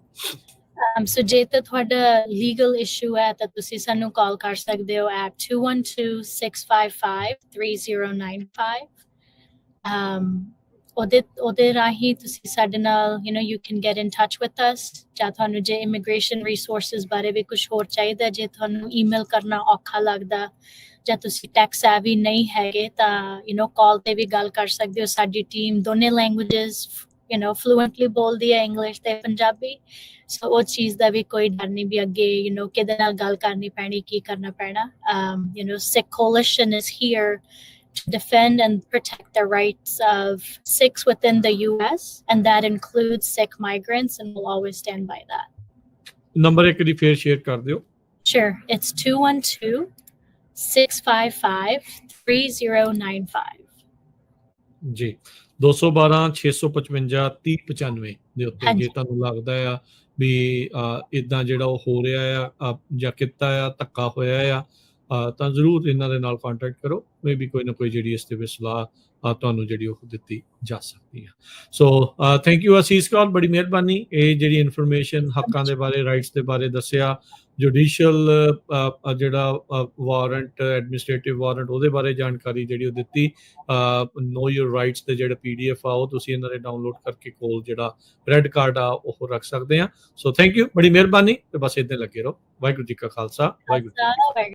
ਸੋ ਜੇ ਤਾਂ ਤੁਹਾਡਾ ਲੀਗਲ ਇਸ਼ੂ ਹੈ ਤਾਂ ਤੁਸੀਂ ਸਾਨੂੰ ਕਾਲ ਕਰ ਸਕਦੇ ਹੋ at 212-655-3095। ਉਹਦੇ ਰਾਹੀਂ ਤੁਸੀਂ ਸਾਡੇ ਨਾਲ you can get in touch with us ਜਾਂ ਤੁਹਾਨੂੰ ਜੇ ਇਮੀਗ੍ਰੇਸ਼ਨ ਰਿਸੋਰਸਸ ਬਾਰੇ ਵੀ ਕੁਝ ਹੋਰ ਚਾਹੀਦਾ ਜੇ ਤੁਹਾਨੂੰ ਈਮੇਲ ਕਰਨਾ ਔਖਾ ਲੱਗਦਾ ਜਾਂ ਤੁਸੀਂ ਟੈਕ ਸੈਵੀ ਨਹੀਂ ਹੈਗੇ ਤਾਂ ਕਾਲ ਤੇ ਵੀ ਗੱਲ ਕਰ ਸਕਦੇ ਹੋ ਸਾਡੀ ਟੀਮ ਦੋਨੇ ਲੈਂਗੁਏਜਸ ਫਲੂਐਂਟਲੀ ਬੋਲਦੀ ਹੈ ਇੰਗਲਿਸ਼ ਤੇ ਪੰਜਾਬੀ ਸੋ ਉਹ ਚੀਜ਼ ਦਾ ਵੀ ਕੋਈ ਡਰ ਨਹੀਂ ਵੀ ਅੱਗੇ ਕਿਹਦੇ ਨਾਲ ਗੱਲ ਕਰਨੀ ਪੈਣੀ ਕੀ ਕਰਨਾ ਪੈਣਾ Sikh Coalition is here to defend and protect the rights of Sikhs within the US, and that includes Sikh migrants, and we'll always stand by that. Number ਇੱਕ ਦੀ ਫੇਰ ਸ਼ੇਅਰ ਕਰ ਦਿਓ। Sure, it's 212-655-3095. ਜੀ 212 655 3095 ਦੇ ਉੱਤੇ ਹਾਂਜੀ। ਜੇ ਤੁਹਾਨੂੰ ਲੱਗਦਾ ਆ ਵੀ ਇਦਾਂ ਜਿਹੜਾ ਉਹ ਹੋ ਰਿਹਾ ਆ ਜਾਂ ਕੀਤਾ ਆ ਧੱਕਾ ਹੋਇਆ ਆ ਤਾਂ ਜ਼ਰੂਰ ਇਹਨਾਂ ਦੇ ਨਾਲ ਕੰਟੈਕਟ ਕਰੋ ਮੇ ਵੀ ਕੋਈ ਨਾ ਕੋਈ ਜਿਹੜੀ ਇਸ ਦੇ ਵਿੱਚ ਸਲਾਹ ਤੁਹਾਨੂੰ ਜਿਹੜੀ ਉਹ ਦਿੱਤੀ ਜਾ ਸਕਦੀ ਆ ਸੋ ਥੈਂਕ ਯੂ ਅਸੀਸ ਕੌਰ ਬੜੀ ਮਿਹਰਬਾਨੀ ਇਹ ਜਿਹੜੀ ਇਨਫੋਰਮੇਸ਼ਨ ਹੱਕਾਂ ਦੇ ਬਾਰੇ ਰਾਈਟਸ ਦੇ ਬਾਰੇ ਦੱਸਿਆ ਜੁਡੀਸ਼ੀਅਲ ਜਿਹੜਾ ਵਾਰੰਟ ਐਡਮਿਨਿਸਟ੍ਰੇਟਿਵ ਵਾਰੰਟ ਉਹਦੇ ਬਾਰੇ ਜਾਣਕਾਰੀ ਜਿਹੜੀ ਉਹ ਦਿੱਤੀ ਨੋ ਯੂਰ ਰਾਈਟਸ ਦੇ ਜਿਹੜਾ PDF ਆ ਉਹ ਤੁਸੀਂ ਇਹਨਾਂ ਦੇ ਡਾਊਨਲੋਡ ਕਰਕੇ ਕੋਲ ਜਿਹੜਾ ਰੈੱਡ ਕਾਰਡ ਆ ਉਹ ਰੱਖ ਸਕਦੇ ਆ ਸੋ ਥੈਂਕ ਯੂ ਬੜੀ ਮਿਹਰਬਾਨੀ ਤੇ ਬਸ ਇੱਦਾਂ ਲੱਗੇ ਰਹੋ ਵਾਹਿਗੁਰੂ ਜੀ ਕਾ ਖਾਲਸਾ ਵਾਹਿਗੁਰੂ ਜੀ ਕੀ ਫਤਿਹ।